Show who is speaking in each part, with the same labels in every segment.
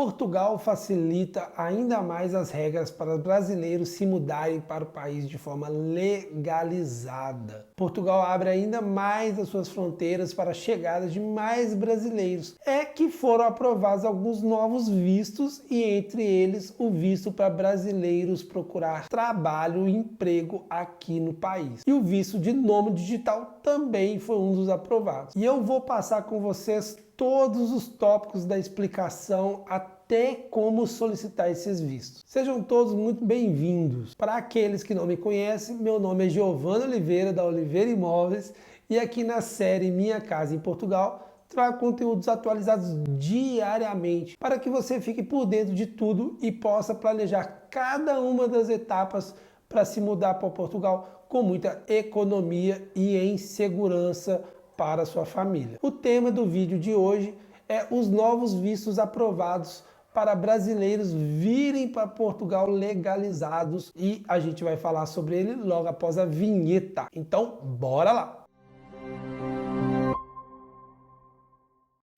Speaker 1: Portugal facilita ainda mais as regras para brasileiros se mudarem para o país de forma legalizada. Portugal abre ainda mais as suas fronteiras para a chegada de mais brasileiros. É que foram aprovados alguns novos vistos e entre eles o visto para brasileiros procurar trabalho e emprego aqui no país. E o visto de nômade digital também foi um dos aprovados. E eu vou passar com vocês todos os tópicos da explicação até como solicitar esses vistos. Sejam todos muito bem-vindos. Para aqueles que não me conhecem, meu nome é Giovanni Oliveira, da Oliveira Imóveis, e aqui na série Minha Casa em Portugal, trago conteúdos atualizados diariamente para que você fique por dentro de tudo e possa planejar cada uma das etapas para se mudar para Portugal com muita economia e em segurança para a sua família. O tema do vídeo de hoje é os novos vistos aprovados para brasileiros virem para Portugal legalizados e a gente vai falar sobre ele logo após a vinheta. Então, bora lá!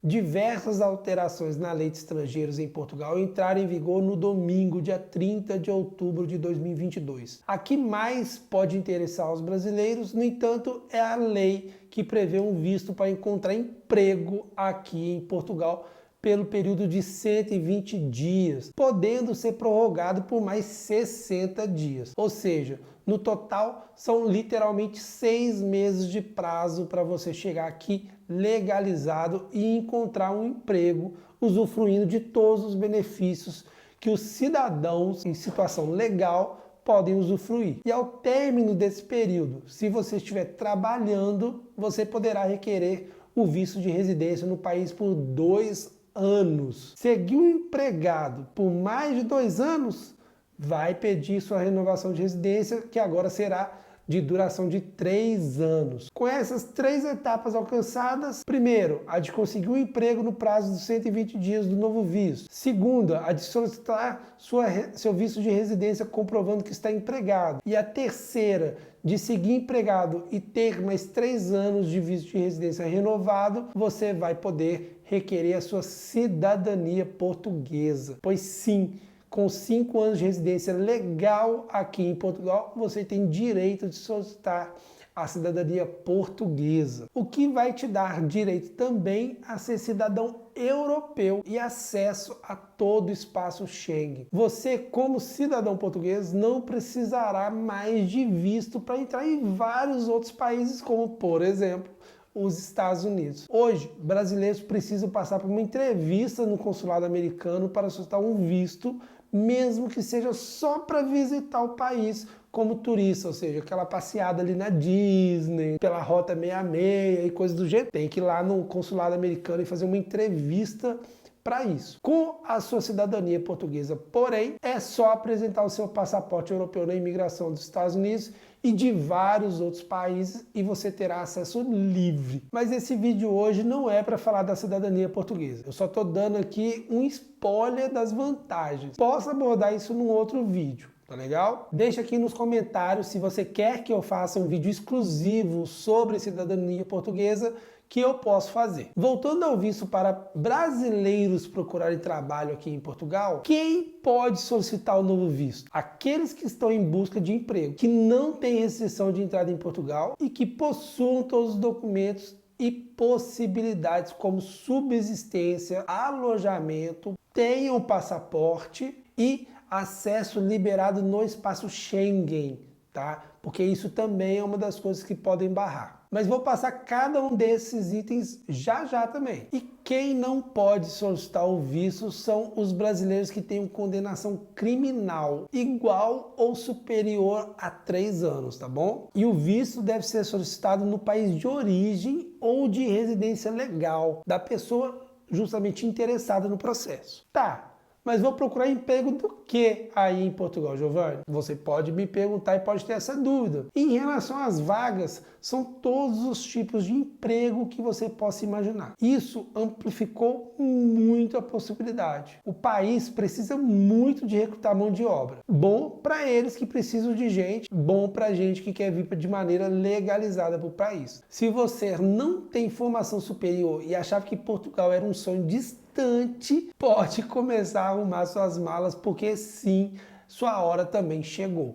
Speaker 1: Diversas alterações na lei de estrangeiros em Portugal entraram em vigor no domingo, dia 30 de outubro de 2022. A que mais pode interessar os brasileiros, no entanto, é a lei que prevê um visto para encontrar emprego aqui em Portugal pelo período de 120 dias, podendo ser prorrogado por mais 60 dias. Ou seja, no total, são literalmente 6 meses de prazo para você chegar aqui legalizado e encontrar um emprego, usufruindo de todos os benefícios que os cidadãos em situação legal podem usufruir. E ao término desse período, se você estiver trabalhando, você poderá requerer o visto de residência no país por 2 anos. Seguiu empregado por mais de 2 anos, vai pedir sua renovação de residência, que agora será de duração de 3 anos. Com essas 3 etapas alcançadas, primeiro, a de conseguir um emprego no prazo dos 120 dias do novo visto. Segunda, a de solicitar seu visto de residência comprovando que está empregado. E a terceira, de seguir empregado e ter mais 3 anos de visto de residência renovado, você vai poder requerer a sua cidadania portuguesa. Pois sim, com 5 anos de residência legal aqui em Portugal, você tem direito de solicitar a cidadania portuguesa, o que vai te dar direito também a ser cidadão europeu e acesso a todo o espaço Schengen. Você, como cidadão português, não precisará mais de visto para entrar em vários outros países, como, por exemplo, os Estados Unidos. Hoje, brasileiros precisam passar por uma entrevista no consulado americano para solicitar um visto, mesmo que seja só para visitar o país como turista, ou seja, aquela passeada ali na Disney, pela Rota 66 e coisas do jeito. Tem que ir lá no consulado americano e fazer uma entrevista para isso. Com a sua cidadania portuguesa, porém, é só apresentar o seu passaporte europeu na imigração dos Estados Unidos e de vários outros países e você terá acesso livre. Mas esse vídeo hoje não é para falar da cidadania portuguesa. Eu só estou dando aqui um spoiler das vantagens. Posso abordar isso num outro vídeo. Tá legal? Deixa aqui nos comentários se você quer que eu faça um vídeo exclusivo sobre cidadania portuguesa, que eu posso fazer. Voltando ao visto para brasileiros procurarem trabalho aqui em Portugal, quem pode solicitar o novo visto? Aqueles que estão em busca de emprego, que não têm restrição de entrada em Portugal e que possuam todos os documentos e possibilidades como subsistência, alojamento, tenham passaporte e acesso liberado no espaço Schengen, tá? Porque isso também é uma das coisas que podem barrar. Mas vou passar cada um desses itens já também. E quem não pode solicitar o visto são os brasileiros que têm condenação criminal igual ou superior a 3 anos, tá bom? E o visto deve ser solicitado no país de origem ou de residência legal da pessoa justamente interessada no processo. Tá. Mas vou procurar emprego do que aí em Portugal, Giovanni? Você pode me perguntar e pode ter essa dúvida. Em relação às vagas, são todos os tipos de emprego que você possa imaginar. Isso amplificou muito a possibilidade. O país precisa muito de recrutar mão de obra. Bom para eles que precisam de gente, bom para a gente que quer vir de maneira legalizada para o país. Se você não tem formação superior e achava que Portugal era um sonho distante instante pode começar a arrumar suas malas, porque sim, sua hora também chegou.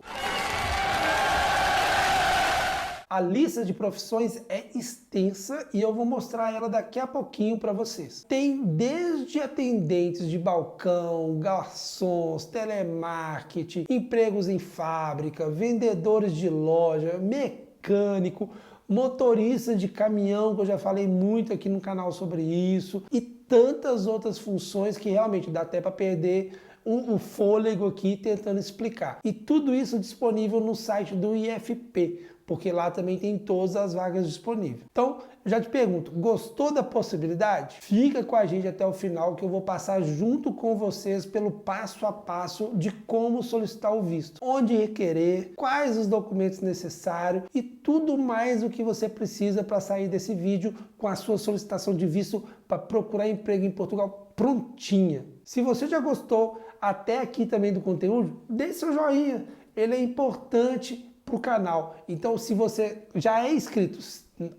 Speaker 1: A lista de profissões é extensa e eu vou mostrar ela daqui a pouquinho para vocês. Tem desde atendentes de balcão, garçons, telemarketing, empregos em fábrica, vendedores de loja, mecânico, motorista de caminhão, que eu já falei muito aqui no canal sobre isso, e tantas outras funções que realmente dá até para perder o fôlego aqui tentando explicar. E tudo isso disponível no site do IFP, porque lá também tem todas as vagas disponíveis. Então, já te pergunto, gostou da possibilidade? Fica com a gente até o final que eu vou passar junto com vocês pelo passo a passo de como solicitar o visto, onde requerer, quais os documentos necessários e tudo mais o que você precisa para sair desse vídeo com a sua solicitação de visto para procurar emprego em Portugal prontinha. Se você já gostou até aqui também do conteúdo, dê seu joinha, ele é importante para o canal. Então, se você já é inscrito,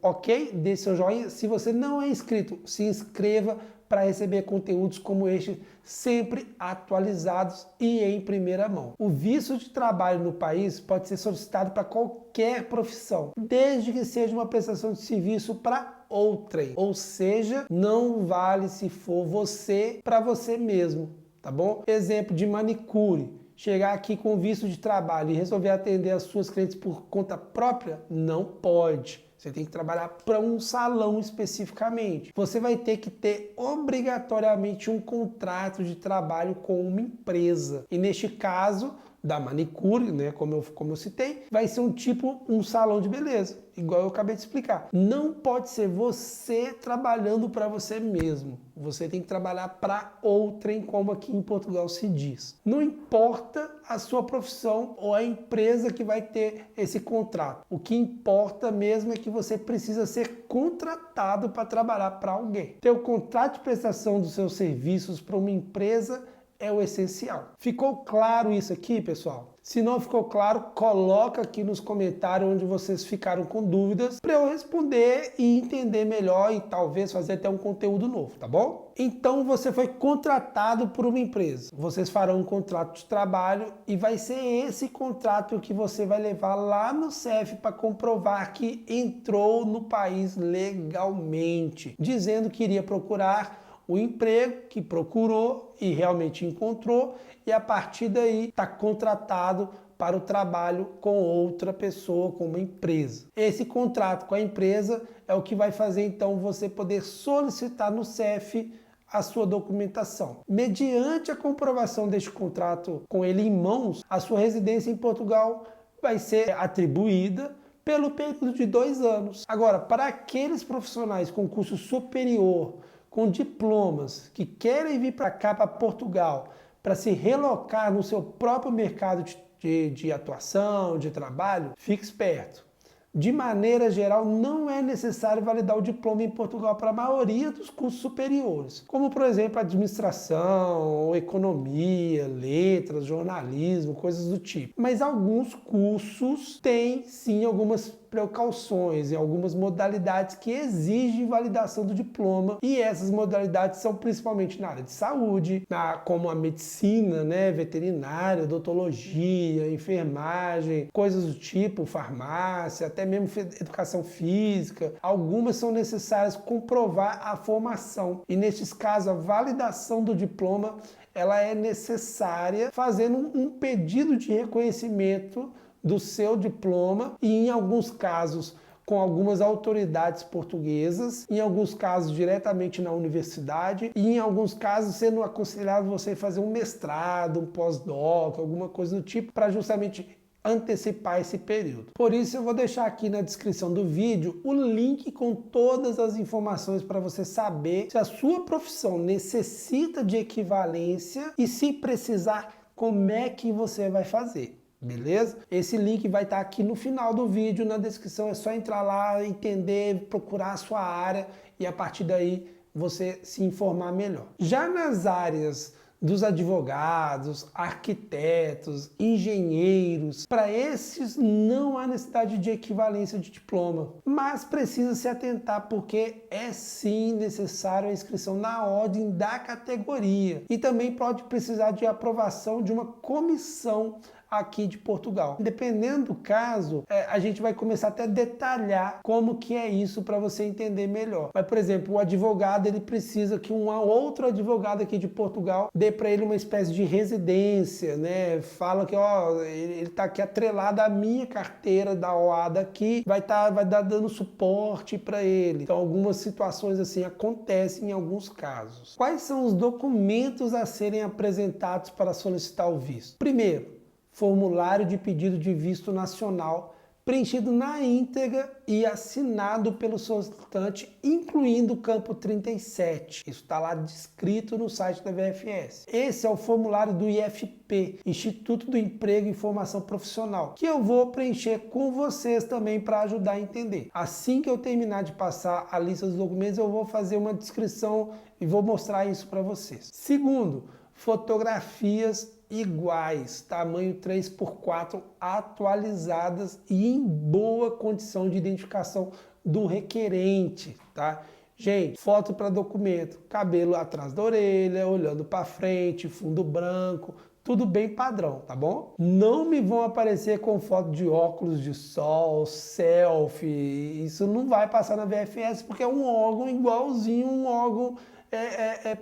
Speaker 1: ok? Dê seu joinha. Se você não é inscrito, se inscreva para receber conteúdos como este, sempre atualizados e em primeira mão. O visto de trabalho no país pode ser solicitado para qualquer profissão, desde que seja uma prestação de serviço para outrem. Ou seja, não vale se for você para você mesmo, tá bom? Exemplo de manicure. Chegar aqui com visto de trabalho e resolver atender as suas clientes por conta própria? Não pode. Você tem que trabalhar para um salão especificamente. Você vai ter que ter obrigatoriamente um contrato de trabalho com uma empresa. E neste caso, da manicure, né, como eu citei, vai ser um salão de beleza, igual eu acabei de explicar. Não pode ser você trabalhando para você mesmo. Você tem que trabalhar para outrem, como aqui em Portugal se diz. Não importa a sua profissão ou a empresa que vai ter esse contrato. O que importa mesmo é que você precisa ser contratado para trabalhar para alguém. Ter o contrato de prestação dos seus serviços para uma empresa é o essencial. Ficou claro isso aqui, pessoal? Se não ficou claro, coloca aqui nos comentários onde vocês ficaram com dúvidas para eu responder e entender melhor e talvez fazer até um conteúdo novo, tá bom? Então você foi contratado por uma empresa. Vocês farão um contrato de trabalho e vai ser esse contrato que você vai levar lá no CEF para comprovar que entrou no país legalmente, dizendo que iria procurar o emprego, que procurou e realmente encontrou, e a partir daí está contratado para o trabalho com outra pessoa, com uma empresa. Esse contrato com a empresa é o que vai fazer então você poder solicitar no CEF a sua documentação. Mediante a comprovação deste contrato com ele em mãos, a sua residência em Portugal vai ser atribuída pelo período de 2 anos. Agora, para aqueles profissionais com curso superior, com diplomas, que querem vir para cá, para Portugal, para se relocar no seu próprio mercado de atuação, de trabalho, fique esperto. De maneira geral, não é necessário validar o diploma em Portugal para a maioria dos cursos superiores, como, por exemplo, administração, economia, letras, jornalismo, coisas do tipo. Mas alguns cursos têm, sim, algumas precauções em algumas modalidades que exigem validação do diploma, e essas modalidades são principalmente na área de saúde, como a medicina, né, veterinária, odontologia, enfermagem, coisas do tipo, farmácia, até mesmo educação física. Algumas são necessárias comprovar a formação, e nesses casos a validação do diploma ela é necessária, fazendo um pedido de reconhecimento do seu diploma, e em alguns casos com algumas autoridades portuguesas, em alguns casos diretamente na universidade, e em alguns casos sendo aconselhado você fazer um mestrado, um pós-doc, alguma coisa do tipo, para justamente antecipar esse período. Por isso eu vou deixar aqui na descrição do vídeo o link com todas as informações para você saber se a sua profissão necessita de equivalência e, se precisar, como é que você vai fazer. Beleza? Esse link vai estar aqui no final do vídeo, na descrição. É só entrar lá, entender, procurar a sua área e a partir daí você se informar melhor. Já nas áreas dos advogados, arquitetos, engenheiros. Para esses não há necessidade de equivalência de diploma, mas precisa se atentar porque é sim necessário a inscrição na ordem da categoria e também pode precisar de aprovação de uma comissão aqui de Portugal. Dependendo do caso, a gente vai começar até a detalhar como que é isso para você entender melhor. Mas, por exemplo, o advogado, ele precisa que um outro advogado aqui de Portugal dê para ele uma espécie de residência, né? Fala que, ó, ele tá aqui atrelado à minha carteira da OADA aqui, vai dar dando suporte para ele. Então, algumas situações assim acontecem em alguns casos. Quais são os documentos a serem apresentados para solicitar o visto? Primeiro, formulário de pedido de visto nacional, preenchido na íntegra e assinado pelo solicitante, incluindo o campo 37. Isso está lá descrito no site da VFS. Esse é o formulário do IFP, Instituto do Emprego e Formação Profissional, que eu vou preencher com vocês também para ajudar a entender. Assim que eu terminar de passar a lista dos documentos, eu vou fazer uma descrição e vou mostrar isso para vocês. Segundo, fotografias iguais, tamanho 3x4, atualizadas e em boa condição de identificação do requerente, tá? Gente, foto para documento, cabelo atrás da orelha, olhando para frente, fundo branco, tudo bem padrão, tá bom? Não me vão aparecer com foto de óculos de sol, selfie, isso não vai passar na VFS porque é um órgão igualzinho um órgão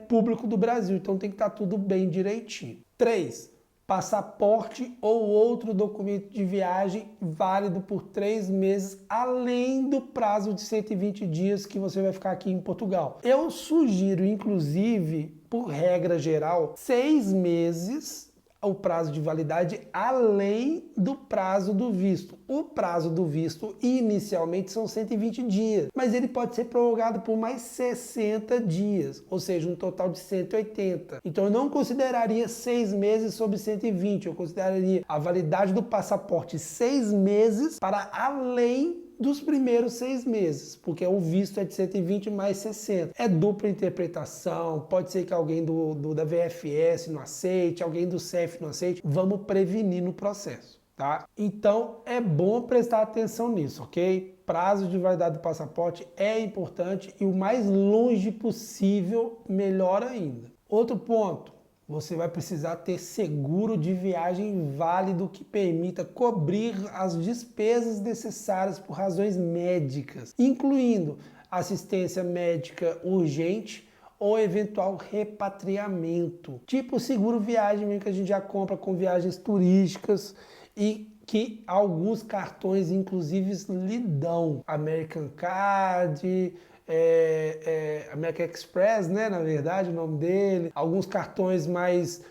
Speaker 1: público do Brasil, então tem que estar tudo bem direitinho. 3. Passaporte ou outro documento de viagem válido por 3 meses, além do prazo de 120 dias que você vai ficar aqui em Portugal. Eu sugiro, inclusive, por regra geral, 6 meses o prazo de validade além do prazo do visto. O prazo do visto inicialmente são 120 dias, mas ele pode ser prorrogado por mais 60 dias, ou seja, um total de 180. Então eu não consideraria 6 meses sobre 120, eu consideraria a validade do passaporte 6 meses para além dos primeiros 6 meses, porque o visto é de 120 mais 60. É dupla interpretação, pode ser que alguém da VFS não aceite, alguém do CEF não aceite, vamos prevenir no processo, tá? Então é bom prestar atenção nisso, ok? Prazo de validade do passaporte é importante e o mais longe possível, melhor ainda. Outro ponto, você vai precisar ter seguro de viagem válido que permita cobrir as despesas necessárias por razões médicas, incluindo assistência médica urgente ou eventual repatriamento. Tipo seguro viagem que a gente já compra com viagens turísticas e que alguns cartões inclusive lhe dão. American Card, American Express, né, na verdade, o nome dele. Alguns cartões mais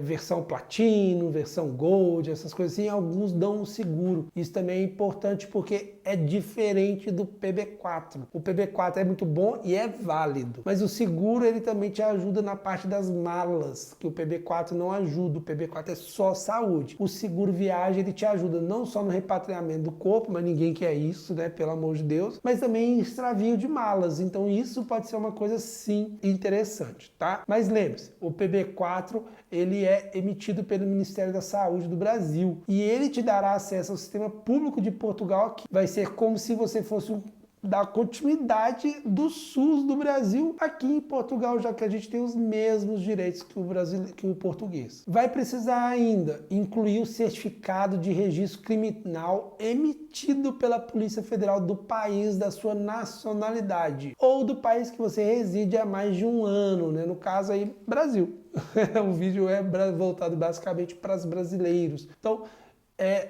Speaker 1: versão Platino, versão Gold, essas coisas assim, alguns dão um seguro. Isso também é importante porque é diferente do PB4. O PB4 é muito bom e é válido, mas o seguro ele também te ajuda na parte das malas, que o PB4 não ajuda. O PB4 é só saúde. O seguro viagem ele te ajuda não só no repatriamento do corpo, mas ninguém quer isso, né, pelo amor de Deus, mas também em extravio de malas. Então isso pode ser uma coisa sim interessante, tá? Mas lembre-se, o PB4 ele é emitido pelo Ministério da Saúde do Brasil e ele te dará acesso ao sistema público de Portugal, que vai ser como se você fosse dar continuidade do SUS do Brasil aqui em Portugal, já que a gente tem os mesmos direitos que o português. Vai precisar ainda incluir o certificado de registro criminal emitido pela Polícia Federal do país da sua nacionalidade ou do país que você reside há mais de um ano, né? No caso aí, Brasil. O vídeo é voltado basicamente para os brasileiros. Então,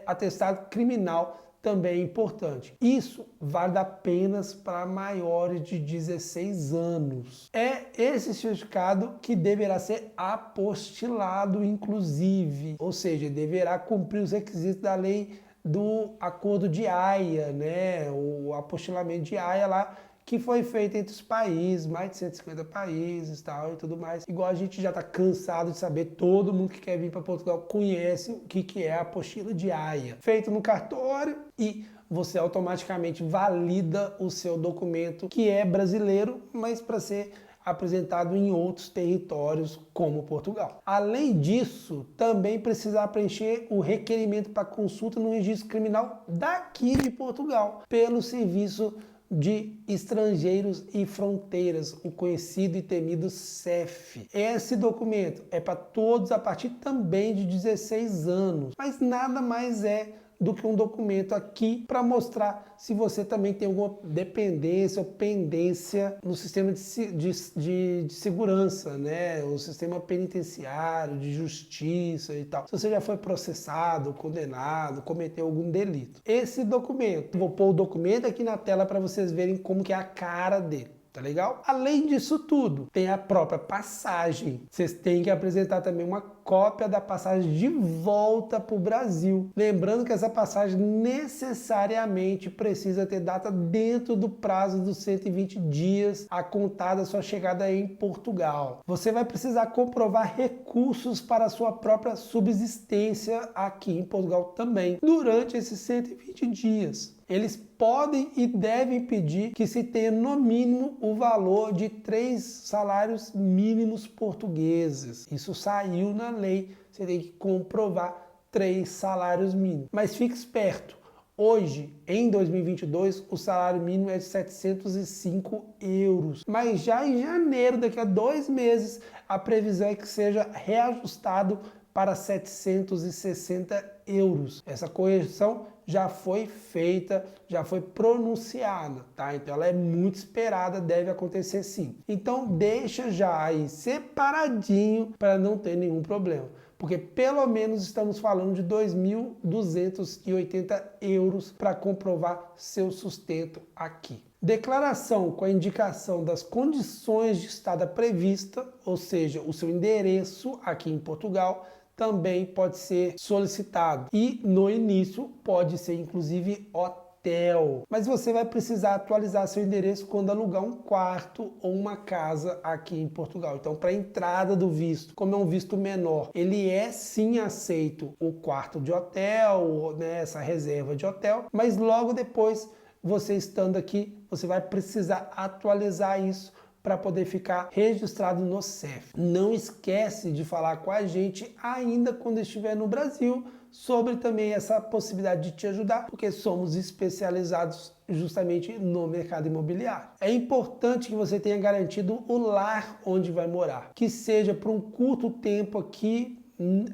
Speaker 1: atestado criminal também é importante. Isso vale apenas para maiores de 16 anos. É esse certificado que deverá ser apostilado, inclusive, ou seja, deverá cumprir os requisitos da lei do Acordo de Haia, né? O apostilamento de Haia lá, que foi feito entre os países, mais de 150 países tal, e tudo mais. Igual a gente já está cansado de saber, todo mundo que quer vir para Portugal conhece o que é a apostila de Haia. Feito no cartório e você automaticamente valida o seu documento, que é brasileiro, mas para ser apresentado em outros territórios, como Portugal. Além disso, também precisar preencher o requerimento para consulta no registro criminal daqui de Portugal, pelo Serviço de Estrangeiros e Fronteiras, o conhecido e temido SEF. Esse documento é para todos a partir também de 16 anos, mas nada mais é do que um documento aqui para mostrar se você também tem alguma dependência ou pendência no sistema de segurança, né? O sistema penitenciário, de justiça e tal. Se você já foi processado, condenado, cometeu algum delito. Esse documento, vou pôr o documento aqui na tela para vocês verem como que é a cara dele. Tá legal? Além disso tudo, tem a própria passagem. Vocês têm que apresentar também uma cópia da passagem de volta para o Brasil. Lembrando que essa passagem necessariamente precisa ter data dentro do prazo dos 120 dias a contar da sua chegada em Portugal. Você vai precisar comprovar recursos para a sua própria subsistência aqui em Portugal também, durante esses 120 dias. Eles podem e devem pedir que se tenha no mínimo o valor de 3 salários mínimos portugueses. Isso saiu na lei, você tem que comprovar 3 salários mínimos. Mas fique esperto, hoje, em 2022, o salário mínimo é de 705 euros. Mas já em janeiro, daqui a 2 meses, a previsão é que seja reajustado para 760 euros. Essa correção já foi feita, já foi pronunciada, tá? Então ela é muito esperada, deve acontecer sim. Então deixa já aí separadinho para não ter nenhum problema, porque pelo menos estamos falando de 2.280 euros para comprovar seu sustento aqui. Declaração com a indicação das condições de estada prevista, ou seja, o seu endereço aqui em Portugal, também pode ser solicitado. E no início pode ser inclusive hotel. Mas você vai precisar atualizar seu endereço quando alugar um quarto ou uma casa aqui em Portugal. Então, para a entrada do visto, como é um visto menor, ele é sim aceito o quarto de hotel, né, essa reserva de hotel, mas logo depois, você estando aqui, você vai precisar atualizar isso para poder ficar registrado no SEF. Não esquece de falar com a gente ainda quando estiver no Brasil sobre também essa possibilidade de te ajudar, porque somos especializados justamente no mercado imobiliário. É importante que você tenha garantido o lar onde vai morar, que seja por um curto tempo aqui,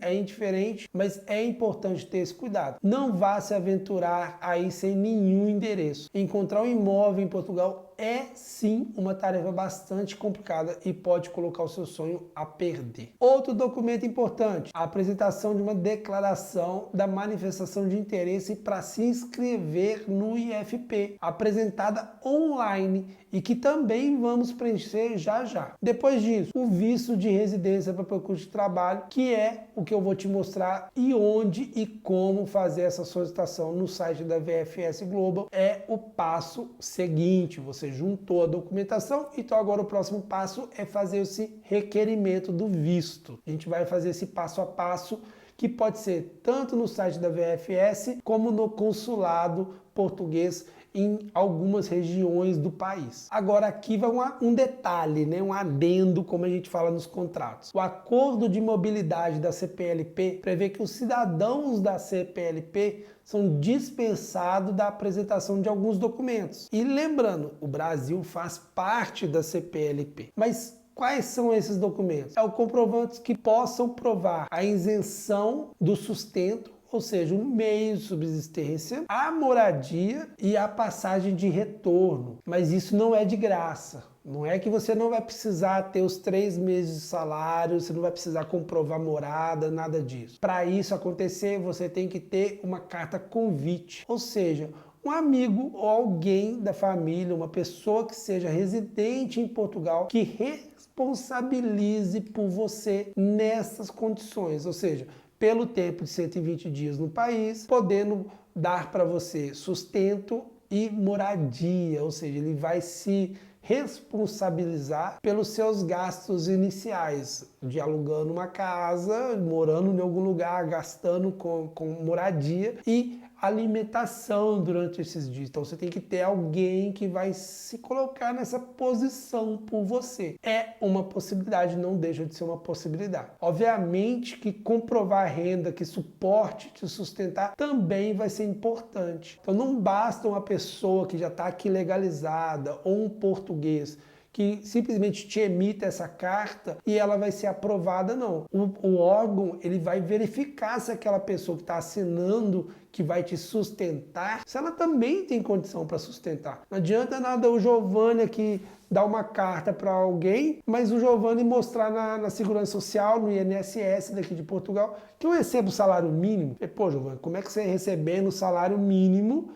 Speaker 1: é indiferente, mas é importante ter esse cuidado. Não vá se aventurar aí sem nenhum endereço. Encontrar um imóvel em Portugal é sim uma tarefa bastante complicada e pode colocar o seu sonho a perder. Outro documento importante, a apresentação de uma declaração da manifestação de interesse para se inscrever no IFP, apresentada online e que também vamos preencher já já. Depois disso, o visto de residência para percurso de trabalho, que é o que eu vou te mostrar e onde e como fazer essa solicitação no site da VFS Global. É o passo seguinte, você juntou a documentação, então agora o próximo passo é fazer esse requerimento do visto. A gente vai fazer esse passo a passo, que pode ser tanto no site da VFS como no consulado português em algumas regiões do país. Agora aqui vai um detalhe, né? Um adendo, como a gente fala nos contratos. O acordo de mobilidade da CPLP prevê que os cidadãos da CPLP são dispensados da apresentação de alguns documentos. E lembrando, o Brasil faz parte da CPLP, mas quais são esses documentos? É o comprovante que possam provar a isenção do sustento, ou seja, um meio de subsistência, a moradia e a passagem de retorno. Mas isso não é de graça. Não é que você não vai precisar ter os 3 meses de salário, você não vai precisar comprovar morada, nada disso. Para isso acontecer, você tem que ter uma carta convite, ou seja, um amigo ou alguém da família, uma pessoa que seja residente em Portugal, que responsabilize por você nessas condições, ou seja, pelo tempo de 120 dias no país, podendo dar para você sustento e moradia, ou seja, ele vai se responsabilizar pelos seus gastos iniciais, de alugando uma casa, morando em algum lugar, gastando com moradia, e alimentação durante esses dias. Então você tem que ter alguém que vai se colocar nessa posição por você. É uma possibilidade, não deixa de ser uma possibilidade. Obviamente que comprovar renda que suporte te sustentar também vai ser importante. Então não basta uma pessoa que já está aqui legalizada ou um português que simplesmente te emita essa carta e ela vai ser aprovada, não. O órgão, ele vai verificar se aquela pessoa que está assinando, que vai te sustentar, se ela também tem condição para sustentar. Não adianta nada o Giovanni aqui dar uma carta para alguém, mas o Giovanni mostrar na Segurança Social, no INSS daqui de Portugal, que eu recebo o salário mínimo. E, pô, Giovanni, como é que você recebendo o salário mínimo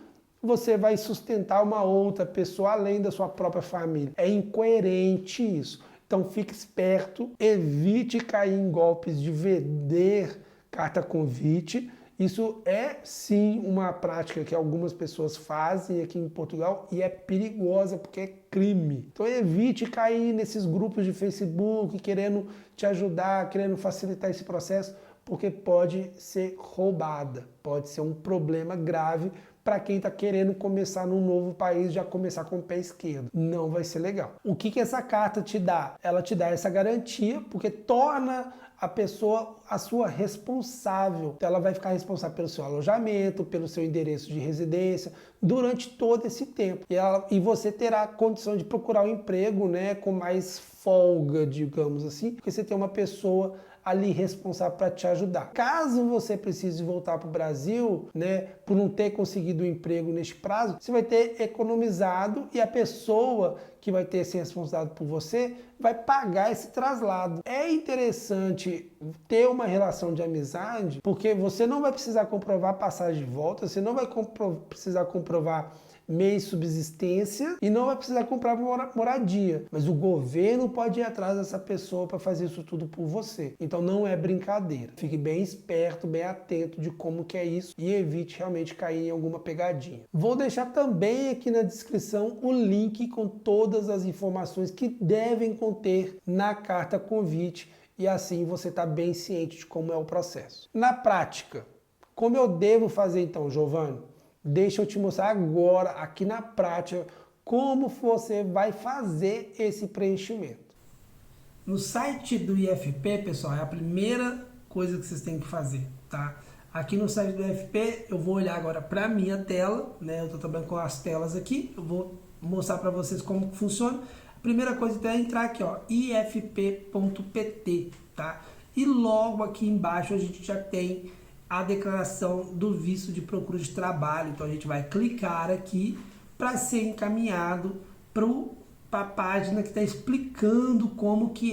Speaker 1: você vai sustentar uma outra pessoa além da sua própria família? É incoerente isso. Então fique esperto, evite cair em golpes de vender carta convite. Isso é sim uma prática que algumas pessoas fazem aqui em Portugal e é perigosa porque é crime. Então evite cair nesses grupos de Facebook querendo te ajudar, querendo facilitar esse processo, porque pode ser roubada, pode ser um problema grave para quem está querendo começar num novo país, já começar com o pé esquerdo. Não vai ser legal. O que essa carta te dá? Ela te dá essa garantia, porque torna a pessoa a sua responsável. Então ela vai ficar responsável pelo seu alojamento, pelo seu endereço de residência, durante todo esse tempo. E você terá condição de procurar um emprego, né, com mais folga, digamos assim, porque você tem uma pessoa ali responsável para te ajudar. Caso você precise voltar para o Brasil, né, por não ter conseguido um emprego neste prazo, você vai ter economizado e a pessoa que vai ter esse responsável por você vai pagar esse traslado. É interessante ter uma relação de amizade, porque você não vai precisar comprovar passagem de volta, você não vai precisar comprovar meio subsistência e não vai precisar comprar moradia. Mas o governo pode ir atrás dessa pessoa para fazer isso tudo por você. Então não é brincadeira. Fique bem esperto, bem atento de como que é isso e evite realmente cair em alguma pegadinha. Vou deixar também aqui na descrição o link com todas as informações que devem conter na carta convite e assim você está bem ciente de como é o processo. Na prática, como eu devo fazer então, Giovanni? Deixa eu te mostrar agora, aqui na prática, como você vai fazer esse preenchimento. No site do IFP, pessoal, é a primeira coisa que vocês têm que fazer, tá? Aqui no site do IFP, eu vou olhar agora para a minha tela, né? Eu estou trabalhando com as telas aqui, eu vou mostrar para vocês como funciona. A primeira coisa então, é entrar aqui, ó, ifp.pt, tá? E logo aqui embaixo a gente já tem a declaração do visto de procura de trabalho. Então a gente vai clicar aqui para ser encaminhado para a página que está explicando como que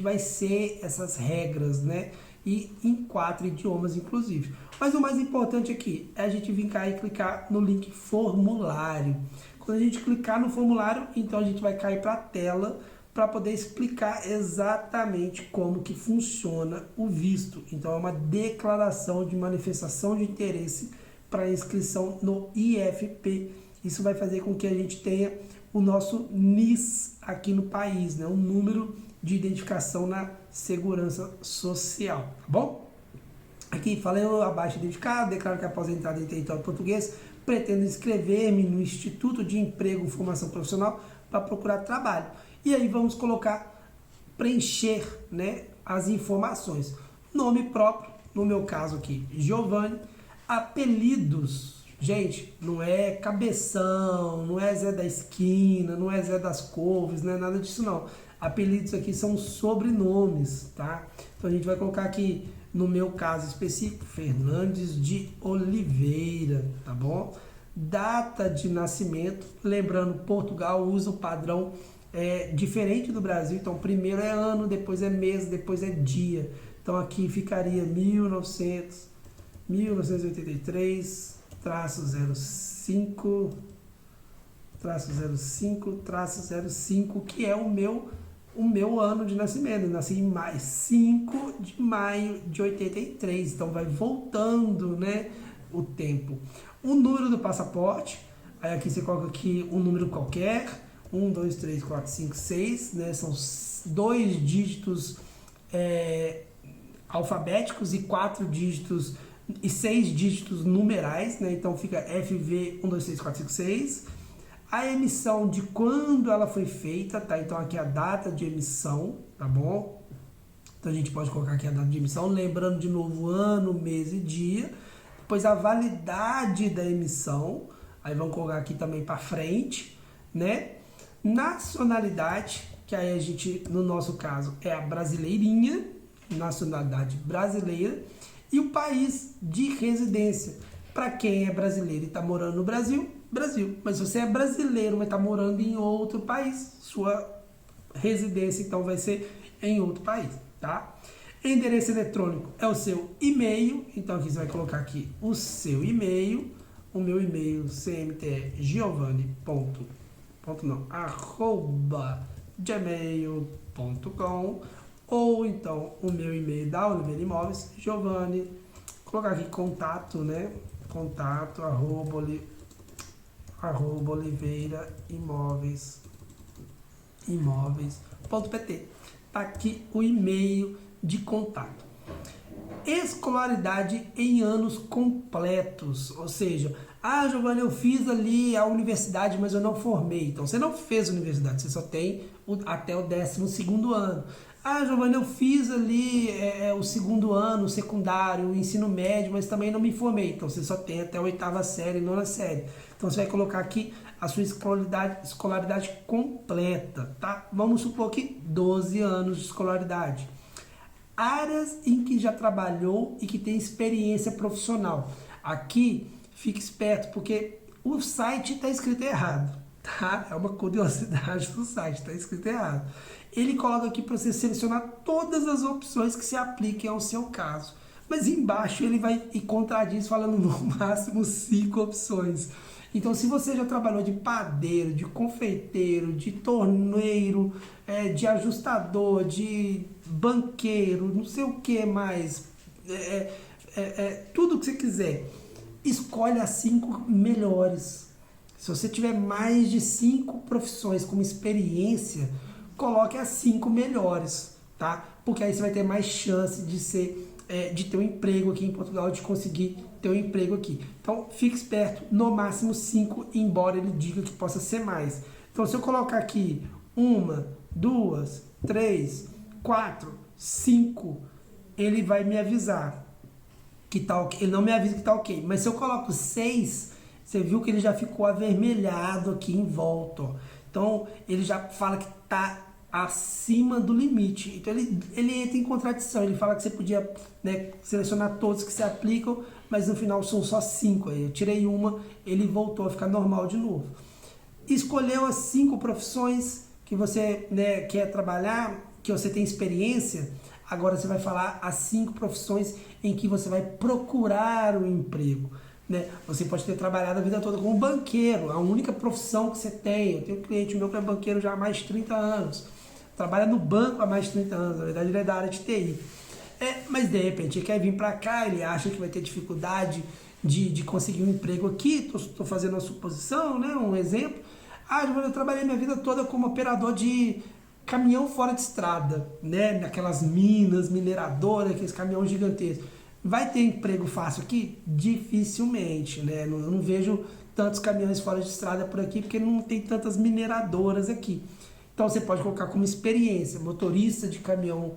Speaker 1: vai ser essas regras, né? E em 4 idiomas inclusive. Mas o mais importante aqui é a gente vir cá e clicar no link formulário. Quando a gente clicar no formulário, então a gente vai cair para a tela para poder explicar exatamente como que funciona o visto. Então é uma declaração de manifestação de interesse para inscrição no IFP. Isso vai fazer com que a gente tenha o nosso NIS aqui no país, né? Um número de identificação na segurança social, tá bom? Aqui falei abaixo identificado, declaro que após a entrada em território português, pretendo inscrever-me no Instituto de Emprego e Formação Profissional para procurar trabalho. E aí vamos colocar, preencher, né, as informações. Nome próprio, no meu caso aqui, Giovanni. Apelidos, gente, não é Cabeção, não é Zé da Esquina, não é Zé das Couves, não é nada disso não. Apelidos aqui são sobrenomes, tá? Então a gente vai colocar aqui, no meu caso específico, Fernandes de Oliveira, tá bom? Data de nascimento, lembrando, Portugal usa o padrão diferente do Brasil, então primeiro é ano, depois é mês, depois é dia. Então aqui ficaria 1983, -05, -05, que é o meu ano de nascimento. Eu nasci em 5 de maio de 83, então vai voltando, né, o tempo. O número do passaporte, aí aqui você coloca aqui um número qualquer, 1, 2, 3, 4, 5, 6, né? São 2 dígitos alfabéticos e 4 dígitos e 6 dígitos numerais, né? Então fica FV 123456. A emissão de quando ela foi feita, tá? Então aqui a data de emissão, tá bom? Então a gente pode colocar aqui a data de emissão, lembrando de novo ano, mês e dia. Depois a validade da emissão, aí vamos colocar aqui também para frente, né? Nacionalidade, que aí a gente, no nosso caso, é a brasileirinha, nacionalidade brasileira, e o país de residência. Para quem é brasileiro e está morando no Brasil, Brasil. Mas se você é brasileiro, mas está morando em outro país, sua residência então vai ser em outro país, tá? Endereço eletrônico é o seu e-mail, então aqui você vai colocar aqui o seu e-mail, o meu e-mail @gmail.com, ou então o meu e-mail da Oliveira Imóveis, Giovanni, colocar aqui contato, né? Contato @ oliveiraimóveis.pt. Tá aqui o e-mail de contato. Escolaridade em anos completos, ou seja, Giovanni, eu fiz ali a universidade, mas eu não formei. Então você não fez universidade, você só tem até o 12º ano. Giovanni, eu fiz ali o 2º ano, o secundário, o ensino médio, mas também não me formei. Então você só tem até a 8ª série, 9ª série. Então você vai colocar aqui a sua escolaridade completa, tá? Vamos supor que 12 anos de escolaridade. Áreas em que já trabalhou e que tem experiência profissional. Aqui, fique esperto, porque o site está escrito errado, tá? É uma curiosidade do site, está escrito errado. Ele coloca aqui para você selecionar todas as opções que se apliquem ao seu caso. Mas embaixo ele vai e contradiz falando no máximo 5 opções. Então, se você já trabalhou de padeiro, de confeiteiro, de torneiro, de ajustador, de banqueiro, não sei o que mais, tudo que você quiser, escolhe as 5 melhores. Se você tiver mais de 5 profissões como experiência, coloque as 5 melhores, tá? Porque aí você vai ter mais chance de ter um emprego aqui em Portugal, de conseguir ter um emprego aqui. Então, fique esperto, no máximo 5, embora ele diga que possa ser mais. Então, se eu colocar aqui 1, 2, 3, 4, 5, ele vai me avisar que tá ok. Ele não me avisa que tá ok. Mas se eu coloco 6, você viu que ele já ficou avermelhado aqui em volta, ó. Então, ele já fala que tá acima do limite. Então ele entra em contradição. Ele fala que você podia, né, selecionar todos que se aplicam, mas no final são só 5. Aí eu tirei uma, ele voltou a ficar normal de novo. Escolheu as 5 profissões que você, né, quer trabalhar, que você tem experiência. Agora você vai falar as 5 profissões em que você vai procurar um emprego, né? Você pode ter trabalhado a vida toda como banqueiro, a única profissão que você tem. Eu tenho um cliente meu que é banqueiro já há mais de 30 anos. Trabalha no banco há mais de 30 anos, na verdade ele é da área de TI. Mas de repente ele quer vir para cá, ele acha que vai ter dificuldade de conseguir um emprego aqui. Estou fazendo uma suposição, né? Um exemplo. Eu trabalhei minha vida toda como operador de caminhão fora de estrada, né? Naquelas minas, mineradoras, aqueles caminhões gigantescos. Vai ter emprego fácil aqui? Dificilmente, né? Eu não vejo tantos caminhões fora de estrada por aqui, porque não tem tantas mineradoras aqui. Então você pode colocar como experiência, motorista de caminhão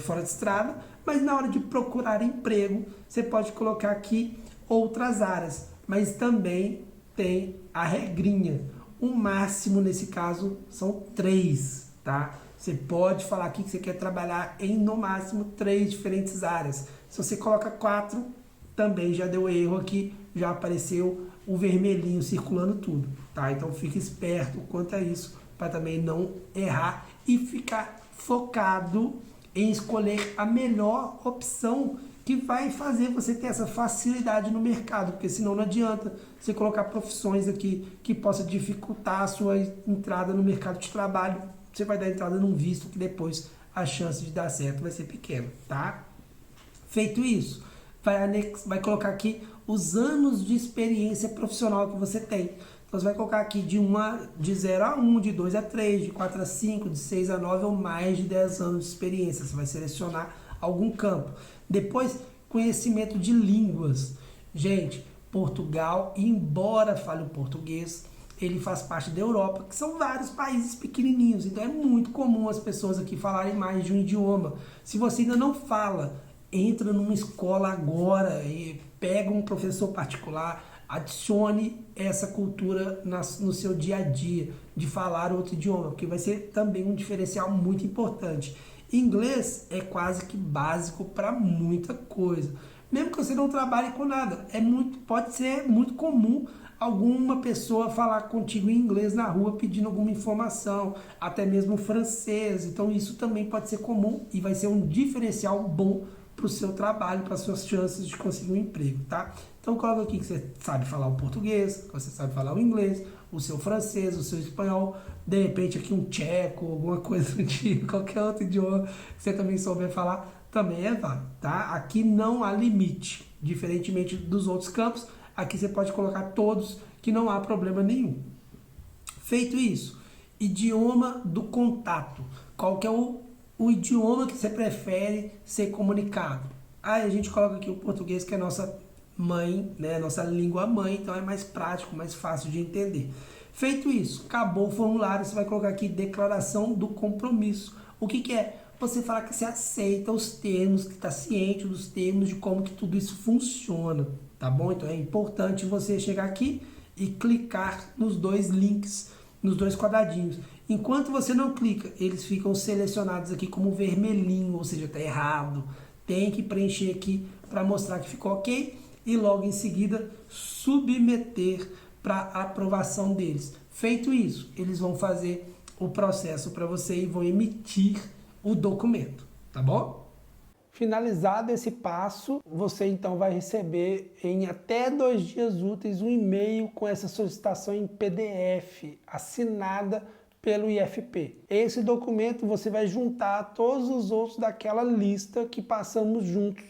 Speaker 1: fora de estrada, mas na hora de procurar emprego, você pode colocar aqui outras áreas, mas também tem a regrinha. O máximo nesse caso são 3, tá? Você pode falar aqui que você quer trabalhar em no máximo 3 diferentes áreas. Se você coloca 4, também já deu erro aqui, já apareceu o vermelhinho circulando tudo, tá? Então fique esperto quanto a isso, para também não errar e ficar focado em escolher a melhor opção que vai fazer você ter essa facilidade no mercado, porque senão não adianta você colocar profissões aqui que possa dificultar a sua entrada no mercado de trabalho. Você vai dar entrada num visto que depois a chance de dar certo vai ser pequena, tá? Feito isso, vai colocar aqui os anos de experiência profissional que você tem. Então, você vai colocar aqui de 0 a 1, de 2 a 3, de 4 a 5, de 6 a 9 ou mais de 10 anos de experiência. Você vai selecionar algum campo. Depois, conhecimento de línguas. Gente, Portugal, embora fale o português, ele faz parte da Europa, que são vários países pequenininhos. Então é muito comum as pessoas aqui falarem mais de um idioma. Se você ainda não fala, entra numa escola agora e pega um professor particular, adicione essa cultura no seu dia a dia, de falar outro idioma, porque vai ser também um diferencial muito importante. Inglês é quase que básico para muita coisa. Mesmo que você não trabalhe com nada, pode ser muito comum alguma pessoa falar contigo em inglês na rua pedindo alguma informação, até mesmo francês. Então isso também pode ser comum e vai ser um diferencial bom para o seu trabalho, para as suas chances de conseguir um emprego, tá? Então coloca aqui que você sabe falar o português, que você sabe falar o inglês, o seu francês, o seu espanhol, de repente aqui um tcheco, alguma coisa do tipo, qualquer outro idioma que você também souber falar, também é válido, tá? Aqui não há limite, diferentemente dos outros campos, aqui você pode colocar todos que não há problema nenhum. Feito isso, idioma do contato, qual que é o idioma que você prefere ser comunicado? Aí a gente coloca aqui o português, que é a nossa mãe, né, nossa língua mãe, então é mais prático, mais fácil de entender. Feito isso, acabou o formulário, você vai colocar aqui declaração do compromisso. O que é? Você falar que você aceita os termos, que está ciente dos termos, de como que tudo isso funciona, tá bom? Então é importante você chegar aqui e clicar nos dois links, nos dois quadradinhos. Enquanto você não clica, eles ficam selecionados aqui como vermelhinho, ou seja, está errado. Tem que preencher aqui para mostrar que ficou ok e logo em seguida submeter para aprovação deles. Feito isso, eles vão fazer o processo para você e vão emitir o documento, tá bom? Finalizado esse passo, você então vai receber em até 2 dias úteis um e-mail com essa solicitação em PDF, assinada pelo IFP. Esse documento você vai juntar todos os outros daquela lista que passamos juntos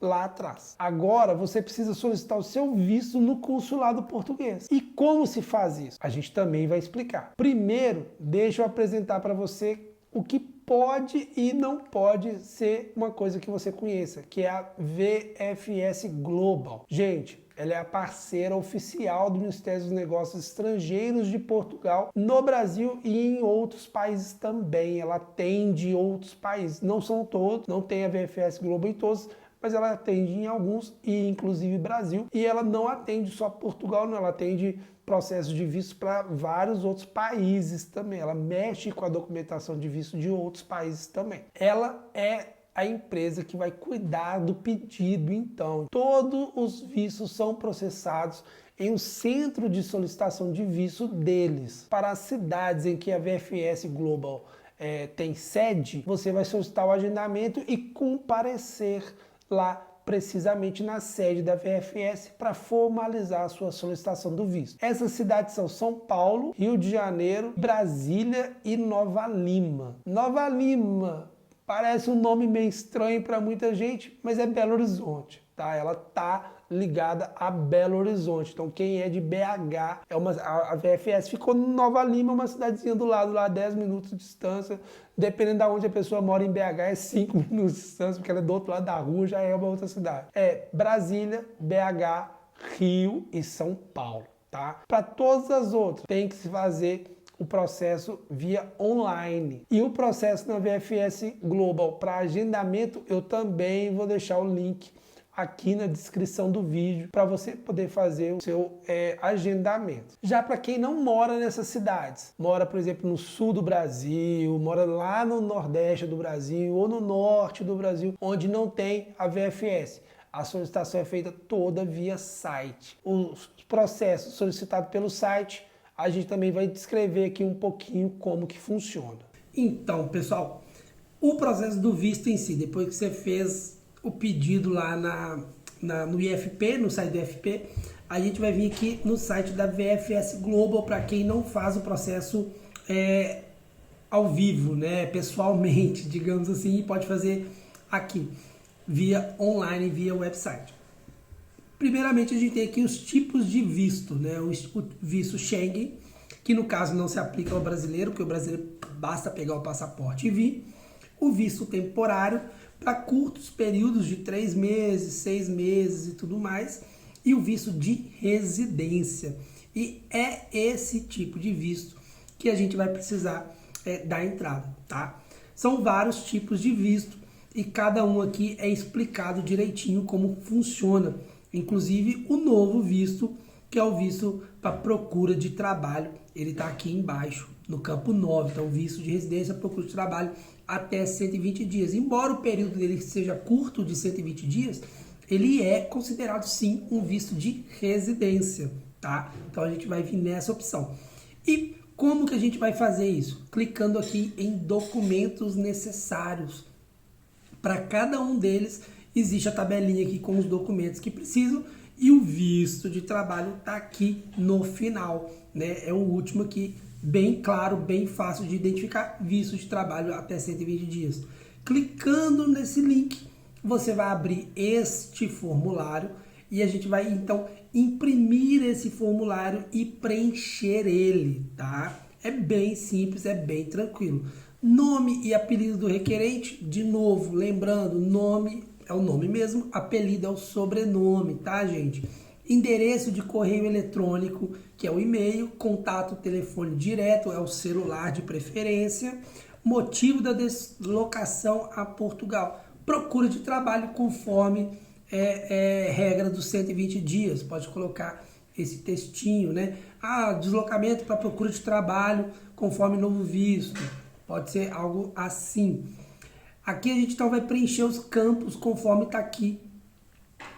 Speaker 1: lá atrás. Agora você precisa solicitar o seu visto no consulado português. E como se faz isso? A gente também vai explicar. Primeiro, deixa eu apresentar para você o que pode e não pode ser uma coisa que você conheça, que é a VFS Global. Gente, ela é a parceira oficial do Ministério dos Negócios Estrangeiros de Portugal no Brasil e em outros países também. Ela atende outros países. Não são todos, não tem a VFS Global em todos, mas ela atende em alguns, e inclusive Brasil. E ela não atende só Portugal, não. Ela atende processos de visto para vários outros países também. Ela mexe com a documentação de visto de outros países também. Ela é a empresa que vai cuidar do pedido, então. Todos os vistos são processados em um centro de solicitação de visto deles. Para as cidades em que a VFS Global tem sede, você vai solicitar o agendamento e comparecer lá precisamente na sede da VFS para formalizar a sua solicitação do visto. Essas cidades são São Paulo, Rio de Janeiro, Brasília e Nova Lima. Nova Lima parece um nome meio estranho para muita gente, mas é Belo Horizonte, tá? Ela tá ligada a Belo Horizonte. Então quem é de BH, a VFS ficou em Nova Lima, uma cidadezinha do lado, lá 10 minutos de distância. Dependendo de onde a pessoa mora em BH, é 5 minutos de distância, porque ela é do outro lado da rua, já é uma outra cidade. É Brasília, BH, Rio e São Paulo, tá? Para todas as outras, tem que se fazer o processo via online. E o processo na VFS Global para agendamento, eu também vou deixar o link aqui na descrição do vídeo para você poder fazer o seu agendamento. Já para quem não mora nessas cidades, mora, por exemplo, no sul do Brasil, mora lá no nordeste do Brasil ou no norte do Brasil, onde não tem a VFS, a solicitação é feita toda via site. Os processos solicitados pelo site, a gente também vai descrever aqui um pouquinho como que funciona. Então, pessoal, o processo do visto em si, depois que você fez o pedido lá no IFP, no site do IFP, a gente vai vir aqui no site da VFS Global para quem não faz o processo ao vivo, né, pessoalmente, digamos assim, e pode fazer aqui, via online, via website. Primeiramente, a gente tem aqui os tipos de visto, né, o visto Schengen, que no caso não se aplica ao brasileiro, porque o brasileiro basta pegar o passaporte e vir. O visto temporário, para curtos períodos de 3 meses, 6 meses e tudo mais, e o visto de residência. E é esse tipo de visto que a gente vai precisar dar entrada, tá? São vários tipos de visto e cada um aqui é explicado direitinho como funciona. Inclusive o novo visto, que é o visto para procura de trabalho, ele está aqui embaixo, no campo 9, então visto de residência, procura de trabalho até 120 dias. Embora o período dele seja curto, de 120 dias, ele é considerado sim um visto de residência, tá? Então a gente vai vir nessa opção. E como que a gente vai fazer isso? Clicando aqui em documentos necessários. Para cada um deles existe a tabelinha aqui com os documentos que precisam e o visto de trabalho está aqui no final, né? É o último aqui, bem claro, bem fácil de identificar, visto de trabalho até 120 dias. Clicando nesse link, você vai abrir este formulário e a gente vai então imprimir esse formulário e preencher ele, tá? É bem simples, é bem tranquilo. Nome e apelido do requerente, de novo, lembrando, nome é o nome mesmo, apelido é o sobrenome, tá, gente? Endereço de correio eletrônico, que é o e-mail, contato, telefone direto, é o celular de preferência, motivo da deslocação a Portugal, procura de trabalho conforme regra dos 120 dias, pode colocar esse textinho, né? Deslocamento para procura de trabalho conforme novo visto, pode ser algo assim. Aqui a gente então vai preencher os campos conforme está aqui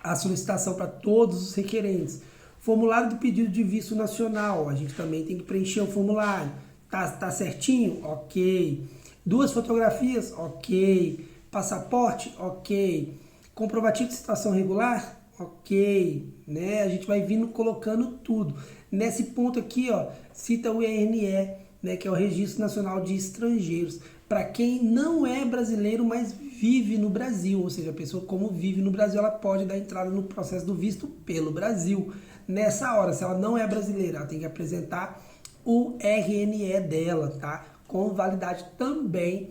Speaker 1: a solicitação para todos os requerentes. Formulário do pedido de visto nacional, a gente também tem que preencher o formulário. Tá certinho? Ok. 2 fotografias? Ok. Passaporte? Ok. Comprovativo de situação regular? Ok. Né? A gente vai vindo colocando tudo. Nesse ponto aqui, ó, cita o IRNE, né, que é o Registro Nacional de Estrangeiros. Para quem não é brasileiro, mas vive no Brasil, ou seja, a pessoa como vive no Brasil, ela pode dar entrada no processo do visto pelo Brasil. Nessa hora, se ela não é brasileira, ela tem que apresentar o RNE dela, tá? Com validade também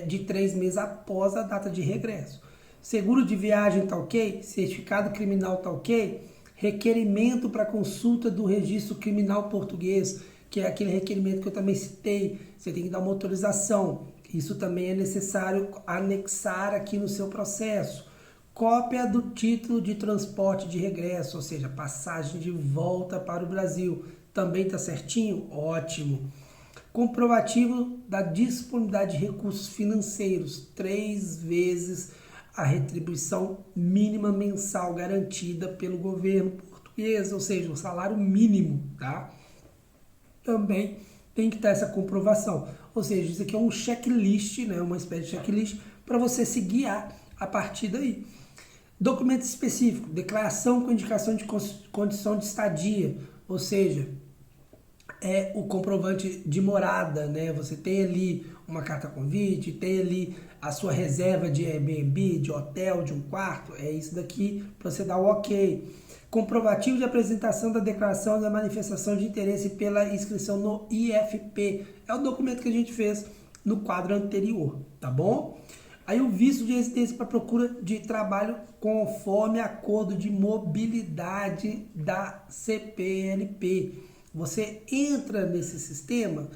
Speaker 1: de 3 meses após a data de regresso. Seguro de viagem tá ok? Certificado criminal tá ok? Requerimento para consulta do registro criminal português, que é aquele requerimento que eu também citei, você tem que dar uma autorização. Isso também é necessário anexar aqui no seu processo. Cópia do título de transporte de regresso, ou seja, passagem de volta para o Brasil. Também está certinho? Ótimo. Comprovativo da disponibilidade de recursos financeiros. 3 vezes a retribuição mínima mensal garantida pelo governo português, ou seja, o salário mínimo, tá? Também tem que ter essa comprovação. Ou seja, isso aqui é um checklist, né? Uma espécie de checklist para você se guiar a partir daí. Documento específico, declaração com indicação de condição de estadia, ou seja, é o comprovante de morada, né? Você tem ali uma carta convite, tem ali a sua reserva de Airbnb, de hotel, de um quarto, é isso daqui para você dar o ok. Comprovativo de apresentação da declaração da manifestação de interesse pela inscrição no IFP. É o documento que a gente fez no quadro anterior, tá bom? Aí o visto de residência para procura de trabalho conforme acordo de mobilidade da CPLP. Você entra nesse sistema,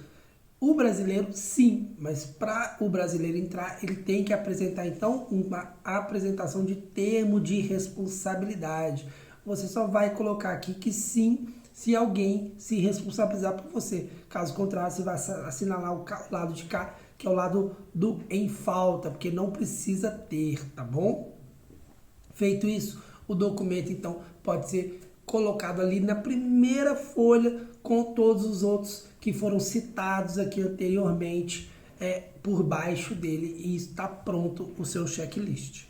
Speaker 1: o brasileiro sim, mas para o brasileiro entrar, ele tem que apresentar então uma apresentação de termo de responsabilidade. Você só vai colocar aqui que sim, se alguém se responsabilizar por você. Caso contrário, você vai assinalar o lado de cá, que é o lado do em falta, porque não precisa ter, tá bom? Feito isso, o documento então pode ser colocado ali na primeira folha com todos os outros que foram citados aqui anteriormente por baixo dele e está pronto o seu checklist.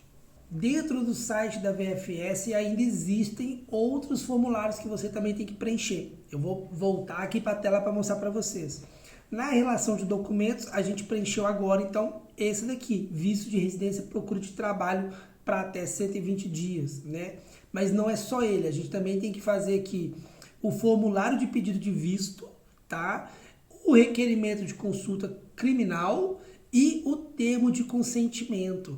Speaker 1: Dentro do site da VFS ainda existem outros formulários que você também tem que preencher. Eu vou voltar aqui para a tela para mostrar para vocês. Na relação de documentos, a gente preencheu agora, então, esse daqui, visto de residência, procura de trabalho para até 120 dias, né? Mas não é só ele, a gente também tem que fazer aqui o formulário de pedido de visto, tá? O requerimento de consulta criminal e o termo de consentimento.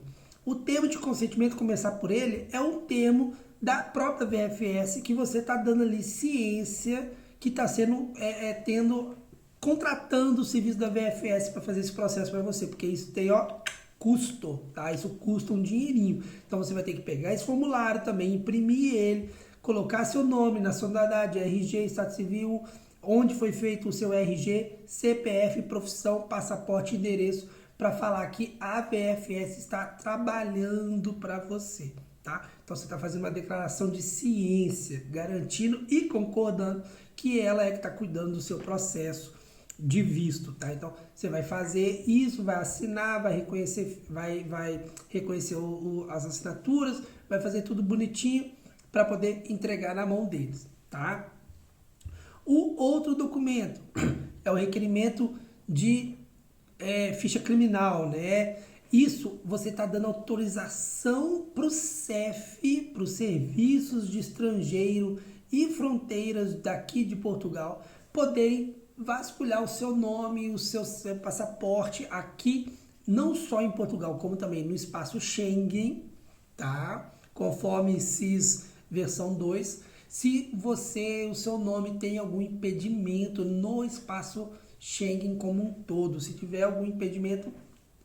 Speaker 1: O termo de consentimento, começar por ele, é um termo da própria VFS que você está dando ali ciência que está sendo, contratando o serviço da VFS para fazer esse processo para você, porque isso tem, custo, tá? Isso custa um dinheirinho. Então você vai ter que pegar esse formulário também, imprimir ele, colocar seu nome, nacionalidade, RG, Estado Civil, onde foi feito o seu RG, CPF, profissão, passaporte, endereço, para falar que a VFS está trabalhando para você, tá? Então você está fazendo uma declaração de ciência, garantindo e concordando que ela é que está cuidando do seu processo de visto, tá? Então você vai fazer isso, vai assinar, vai reconhecer, as assinaturas, vai fazer tudo bonitinho para poder entregar na mão deles, tá? O outro documento é o requerimento de ficha criminal, né? Isso você está dando autorização para o CEF, para os Serviços de Estrangeiro e Fronteiras daqui de Portugal, poderem vasculhar o seu nome, o seu passaporte aqui, não só em Portugal, como também no espaço Schengen, tá? Conforme SIS versão 2, se o seu nome tem algum impedimento no espaço Schengen como um todo. Se tiver algum impedimento,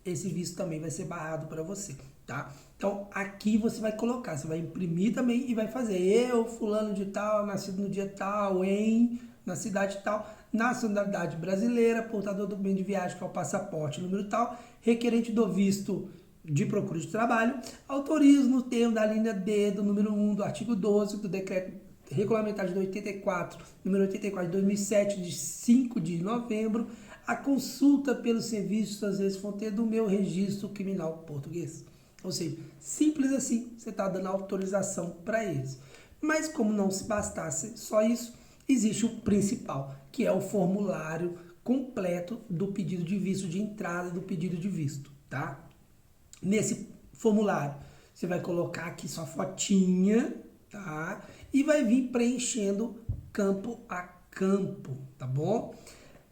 Speaker 1: esse visto também vai ser barrado para você, tá? Então, aqui você vai colocar, você vai imprimir também e vai fazer. Eu, fulano de tal, nascido no dia tal, na cidade tal, nacionalidade brasileira, portador do documento de viagem, que é o passaporte, número tal, requerente do visto de procura de trabalho, autorizo no termo da linha D do número 1 do artigo 12 do decreto regulamentar de 84, número 84 de 2007, de 5 de novembro, a consulta pelo serviço às vezes fronteira do meu registro criminal português. Ou seja, simples assim, você está dando autorização para eles. Mas como não se bastasse só isso, existe o principal, que é o formulário completo do pedido de visto, de entrada do pedido de visto, tá? Nesse formulário, você vai colocar aqui sua fotinha, tá? E vai vir preenchendo campo a campo, tá bom?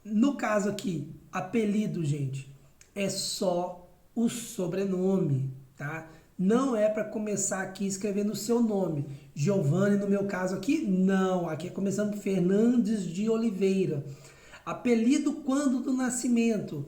Speaker 1: No caso aqui, apelido, gente, é só o sobrenome, tá? Não é para começar aqui escrevendo o seu nome. Giovanni, no meu caso aqui, não. Aqui é começando Fernandes de Oliveira. Apelido quando do nascimento.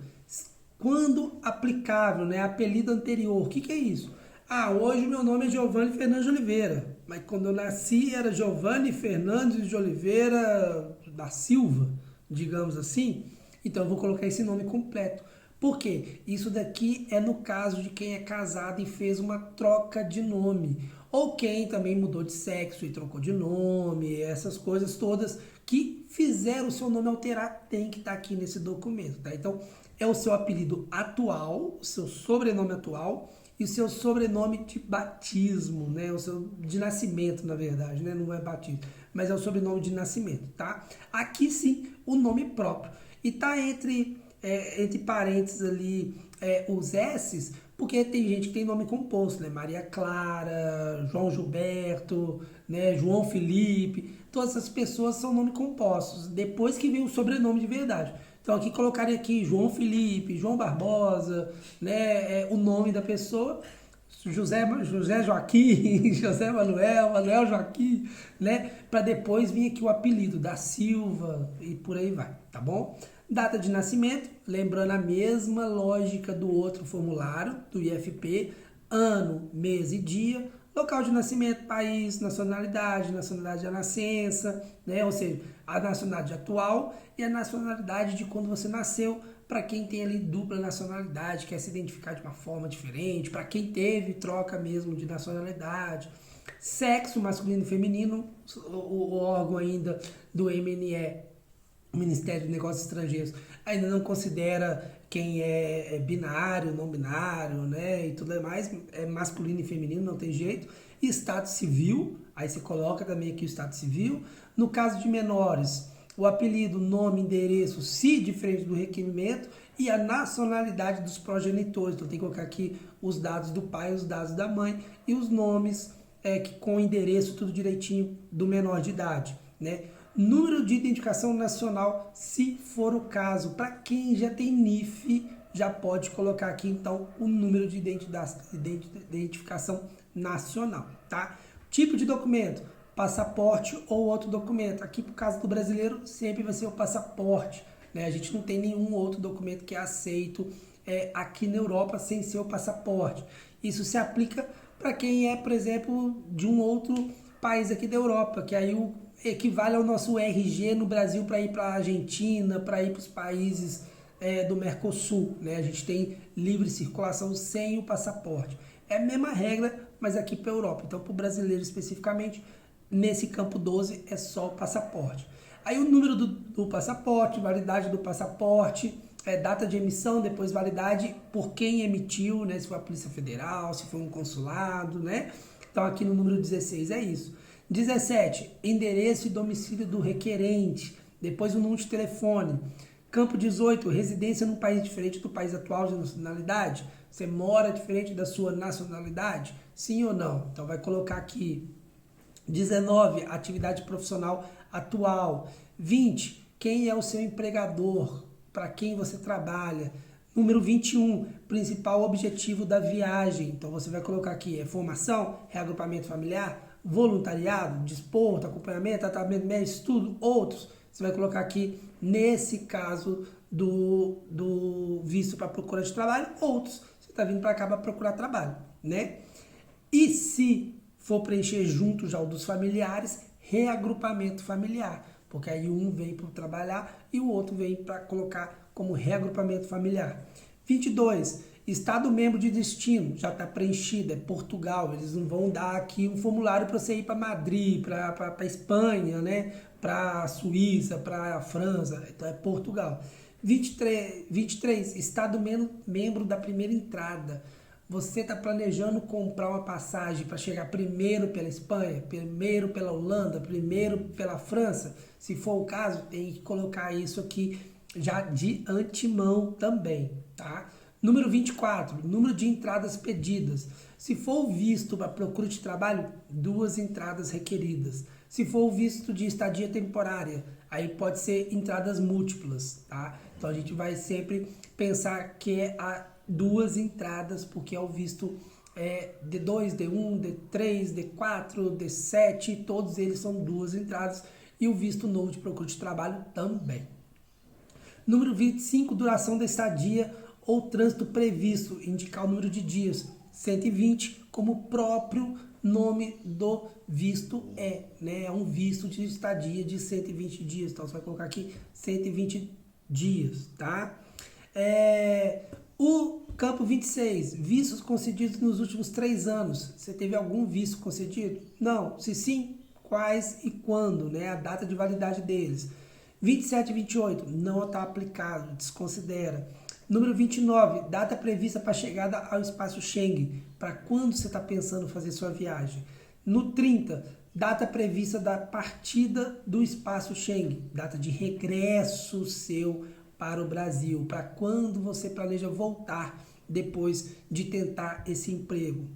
Speaker 1: Quando aplicável, né? Apelido anterior. O que é isso? Ah, hoje meu nome é Giovanni Fernandes de Oliveira. Mas quando eu nasci era Giovanni Fernandes de Oliveira da Silva, digamos assim. Então eu vou colocar esse nome completo. Por quê? Isso daqui é no caso de quem é casado e fez uma troca de nome. Ou quem também mudou de sexo e trocou de nome, essas coisas todas que fizeram o seu nome alterar, tem que estar aqui nesse documento, tá? Então, é o seu apelido atual, o seu sobrenome atual e o seu sobrenome de batismo, né? O seu de nascimento, na verdade, né? Não é batismo, mas é o sobrenome de nascimento, tá? Aqui sim, o nome próprio. E tá entre parênteses ali os S's, porque tem gente que tem nome composto, né? Maria Clara, João Gilberto, né? João Felipe, todas essas pessoas são nomes compostos, depois que vem o sobrenome de verdade. Então aqui colocarem aqui João Felipe, João Barbosa, né? O nome da pessoa, José Joaquim, José Manuel Joaquim, né? Para depois vir aqui o apelido da Silva e por aí vai, tá bom? Data de nascimento, lembrando a mesma lógica do outro formulário, do IFP, ano, mês e dia, local de nascimento, país, nacionalidade da nascença, né? Ou seja, a nacionalidade atual e a nacionalidade de quando você nasceu, para quem tem ali dupla nacionalidade, quer se identificar de uma forma diferente, para quem teve troca mesmo de nacionalidade, sexo masculino e feminino, o órgão ainda do MNE, o Ministério dos Negócios Estrangeiros, ainda não considera quem é binário, não binário, né, e tudo mais, é masculino e feminino, não tem jeito. E estado civil, aí você coloca também aqui o estado civil. No caso de menores, o apelido, nome, endereço, se diferente do requerimento, e a nacionalidade dos progenitores. Então tem que colocar aqui os dados do pai, os dados da mãe e os nomes que com endereço, tudo direitinho, do menor de idade, né? Número de identificação nacional, se for o caso, para quem já tem NIF já pode colocar aqui então o número de identificação nacional, tá? Tipo de documento, passaporte ou outro documento. Aqui, por caso do brasileiro, sempre vai ser o passaporte, né? A gente não tem nenhum outro documento que é aceito aqui na Europa sem ser o passaporte. Isso se aplica para quem é, por exemplo, de um outro país aqui da Europa, que aí equivale ao nosso RG no Brasil para ir para a Argentina, para ir para os países do Mercosul, né? A gente tem livre circulação sem o passaporte. É a mesma regra, mas aqui para a Europa. Então, para o brasileiro especificamente, nesse campo 12 é só o passaporte. Aí o número do passaporte, validade do passaporte, data de emissão, depois validade por quem emitiu, né? Se foi a Polícia Federal, se foi um consulado, né? Então aqui no número 16 é isso. 17, endereço e domicílio do requerente, depois o número de telefone. Campo 18, residência num país diferente do país atual de nacionalidade. Você mora diferente da sua nacionalidade? Sim ou não? Então vai colocar aqui. 19, atividade profissional atual. 20, quem é o seu empregador? Para quem você trabalha? Número 21, principal objetivo da viagem. Então você vai colocar aqui, formação, reagrupamento familiar, voluntariado, desporto, acompanhamento, tratamento médico, estudo, outros. Você vai colocar aqui, nesse caso do visto para procura de trabalho, outros. Você está vindo para cá para procurar trabalho, né? E se for preencher junto já o dos familiares, reagrupamento familiar. Porque aí um vem para trabalhar e o outro vem para colocar como reagrupamento familiar. 22. Estado membro de destino, já está preenchido, é Portugal. Eles não vão dar aqui um formulário para você ir para Madrid, para Espanha, né? Para Suíça, para França, então é Portugal. 23. Estado membro da primeira entrada. Você está planejando comprar uma passagem para chegar primeiro pela Espanha, primeiro pela Holanda, primeiro pela França? Se for o caso, tem que colocar isso aqui já de antemão também, tá? Número 24, número de entradas pedidas. Se for o visto para procura de trabalho, 2 entradas requeridas. Se for o visto de estadia temporária, aí pode ser entradas múltiplas, tá? Então a gente vai sempre pensar que é 2 entradas, porque é o visto D2, D1, D3, D4, D7, todos eles são 2 entradas, e o visto novo de procura de trabalho também. Número 25, duração da estadia ou trânsito previsto, indicar o número de dias, 120, como o próprio nome do visto né? É um visto de estadia de 120 dias, então você vai colocar aqui 120 dias, tá? O campo 26, vistos concedidos nos últimos 3 anos. Você teve algum visto concedido? Não. Se sim, quais e quando, né? A data de validade deles. 27 e 28, não está aplicado, desconsidera. Número 29, data prevista para a chegada ao espaço Schengen. Para quando você está pensando fazer sua viagem? No 30, data prevista da partida do espaço Schengen. Data de regresso seu para o Brasil. Para quando você planeja voltar depois de tentar esse emprego.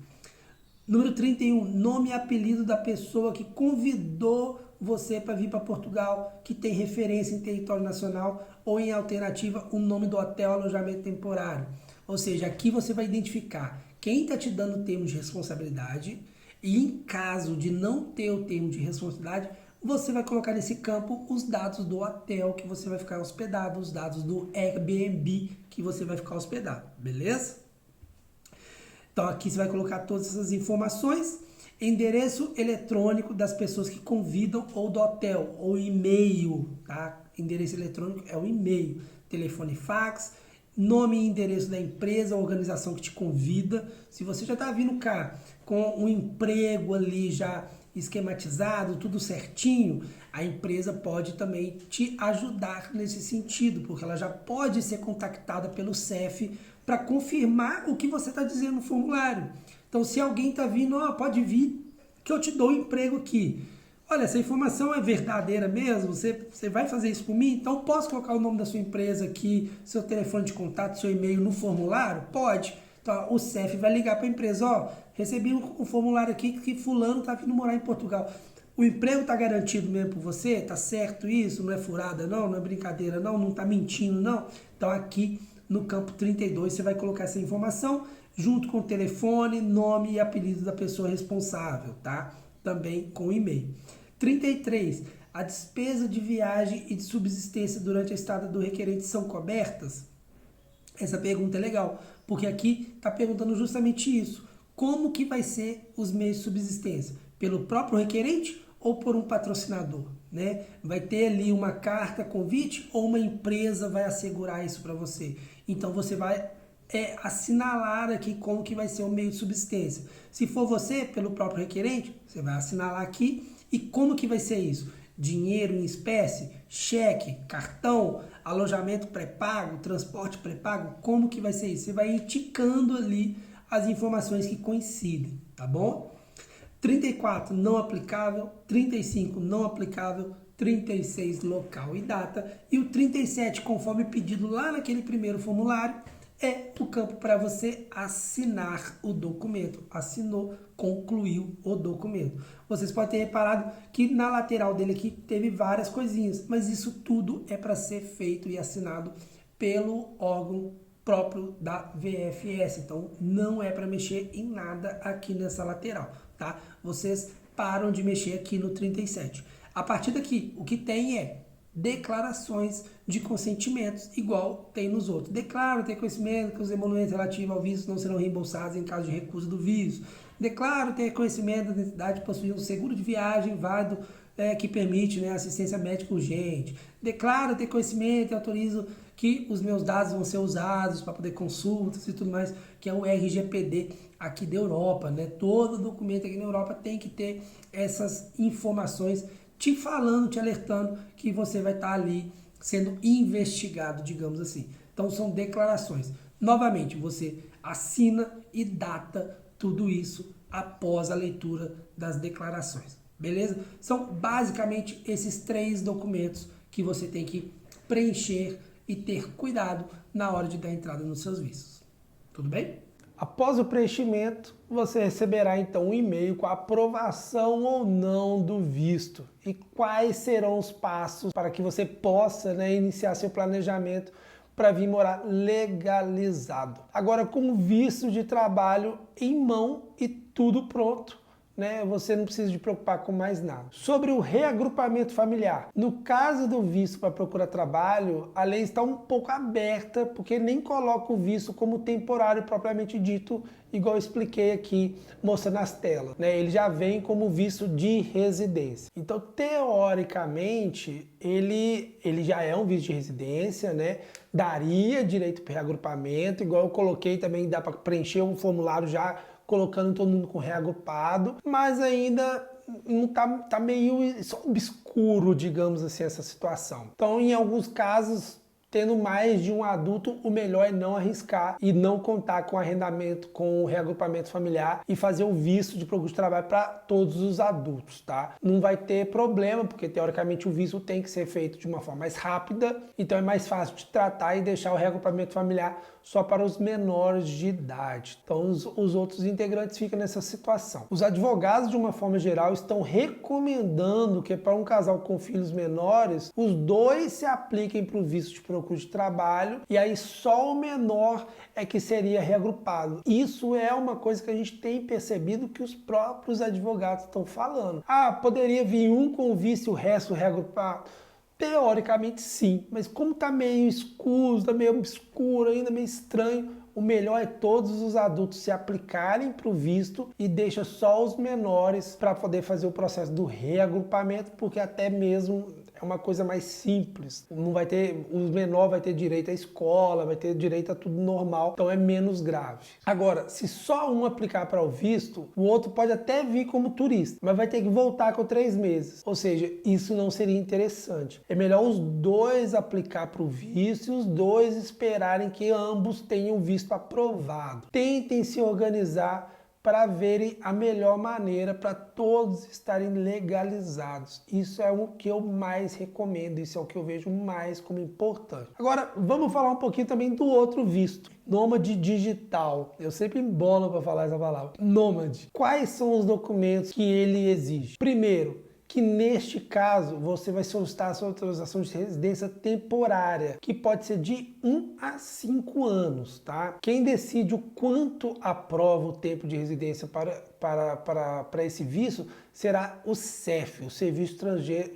Speaker 1: Número 31, nome e apelido da pessoa que convidou você para vir para Portugal, que tem referência em território nacional ou, em alternativa, o nome do hotel, alojamento temporário. Ou seja, aqui você vai identificar quem está te dando o termo de responsabilidade e, em caso de não ter o termo de responsabilidade, você vai colocar nesse campo os dados do hotel que você vai ficar hospedado, os dados do Airbnb que você vai ficar hospedado, beleza? Então aqui você vai colocar todas essas informações. Endereço eletrônico das pessoas que convidam ou do hotel, ou e-mail, tá? Endereço eletrônico é o e-mail, telefone, fax, nome e endereço da empresa, organização que te convida. Se você já está vindo cá com um emprego ali já esquematizado, tudo certinho, a empresa pode também te ajudar nesse sentido, porque ela já pode ser contactada pelo CEF para confirmar o que você está dizendo no formulário. Então, se alguém está vindo, pode vir que eu te dou um emprego aqui. Olha, essa informação é verdadeira mesmo? Você vai fazer isso por mim? Então, posso colocar o nome da sua empresa aqui, seu telefone de contato, seu e-mail no formulário? Pode. Então, o CEF vai ligar para a empresa, recebi um formulário aqui que fulano está vindo morar em Portugal. O emprego está garantido mesmo por você? Está certo isso? Não é furada não? Não é brincadeira não? Não está mentindo não? Então, aqui no campo 32 você vai colocar essa informação junto com o telefone, nome e apelido da pessoa responsável, tá? Também com e-mail. 33. A despesa de viagem e de subsistência durante a estada do requerente são cobertas? Essa pergunta é legal, porque aqui está perguntando justamente isso. Como que vai ser os meios de subsistência? Pelo próprio requerente ou por um patrocinador? Né? Vai ter ali uma carta convite ou uma empresa vai assegurar isso para você? Então você vai assinalar aqui como que vai ser o meio de subsistência. Se for você, pelo próprio requerente, você vai assinalar aqui. E como que vai ser isso? Dinheiro em espécie, cheque, cartão, alojamento pré-pago, transporte pré-pago, como que vai ser isso? Você vai ir ticando ali as informações que coincidem, tá bom? 34, não aplicável. 35, não aplicável. 36, local e data. E o 37, conforme pedido lá naquele primeiro formulário, é o campo para você assinar o documento. Assinou, concluiu o documento. Vocês podem ter reparado que na lateral dele aqui teve várias coisinhas, mas isso tudo é para ser feito e assinado pelo órgão próprio da VFS. Então não é para mexer em nada aqui nessa lateral, tá? Vocês param de mexer aqui no 37. A partir daqui, o que tem é declarações de consentimentos, igual tem nos outros. Declaro ter conhecimento que os emolumentos relativos ao visto não serão reembolsados em caso de recusa do visto. Declaro ter conhecimento da necessidade de possuir um seguro de viagem válido que permite, né, assistência médica urgente. Declaro ter conhecimento e autorizo que os meus dados vão ser usados para poder consultas e tudo mais, que é o RGPD aqui da Europa, né? Todo documento aqui na Europa tem que ter essas informações te falando, te alertando que você vai estar ali sendo investigado, digamos assim. Então são declarações. Novamente, você assina e data tudo isso após a leitura das declarações. Beleza? São basicamente esses 3 documentos que você tem que preencher e ter cuidado na hora de dar entrada nos seus vistos. Tudo bem? Após o preenchimento, você receberá então um e-mail com a aprovação ou não do visto e quais serão os passos para que você possa, né, iniciar seu planejamento para vir morar legalizado. Agora, com o visto de trabalho em mão e tudo pronto, né, você não precisa de preocupar com mais nada. Sobre o reagrupamento familiar. No caso do visto para procurar trabalho, a lei está um pouco aberta, porque nem coloca o visto como temporário propriamente dito, igual eu expliquei aqui, mostrando as telas. Né? Ele já vem como visto de residência. Então, teoricamente, ele já é um visto de residência, né? Daria direito para reagrupamento, igual eu coloquei também, dá para preencher um formulário já colocando todo mundo com reagrupado, mas ainda não tá meio obscuro, digamos assim, essa situação. Então, em alguns casos, tendo mais de um adulto, o melhor é não arriscar e não contar com arrendamento, com o reagrupamento familiar e fazer o visto de procura de trabalho para todos os adultos, tá? Não vai ter problema, porque teoricamente o visto tem que ser feito de uma forma mais rápida, então é mais fácil de tratar e deixar o reagrupamento familiar só para os menores de idade. Então os outros integrantes ficam nessa situação. Os advogados, de uma forma geral, estão recomendando que para um casal com filhos menores, os dois se apliquem para o visto de procura de trabalho e aí só o menor é que seria reagrupado. Isso é uma coisa que a gente tem percebido que os próprios advogados estão falando. Ah, poderia vir um com o visto e o resto reagrupado? Teoricamente sim, mas como está meio escuro, está meio obscuro, ainda meio estranho, o melhor é todos os adultos se aplicarem para o visto e deixa só os menores para poder fazer o processo do reagrupamento, porque até mesmo é uma coisa mais simples. Não vai ter, o menor vai ter direito à escola, vai ter direito a tudo normal, então é menos grave. Agora, se só um aplicar para o visto, o outro pode até vir como turista, mas vai ter que voltar com 3 meses. Ou seja, isso não seria interessante. É melhor os dois aplicar para o visto e os dois esperarem que ambos tenham visto aprovado. Tentem se organizar para verem a melhor maneira para todos estarem legalizados. Isso é o que eu mais recomendo, isso é o que eu vejo mais como importante. Agora, vamos falar um pouquinho também do outro visto, nômade digital. Eu sempre embolo para falar essa palavra. Nômade. Quais são os documentos que ele exige? Primeiro, que neste caso você vai solicitar a sua autorização de residência temporária, que pode ser de 1 a 5 anos, tá? Quem decide o quanto aprova o tempo de residência para esse visto será o CEF, o Serviço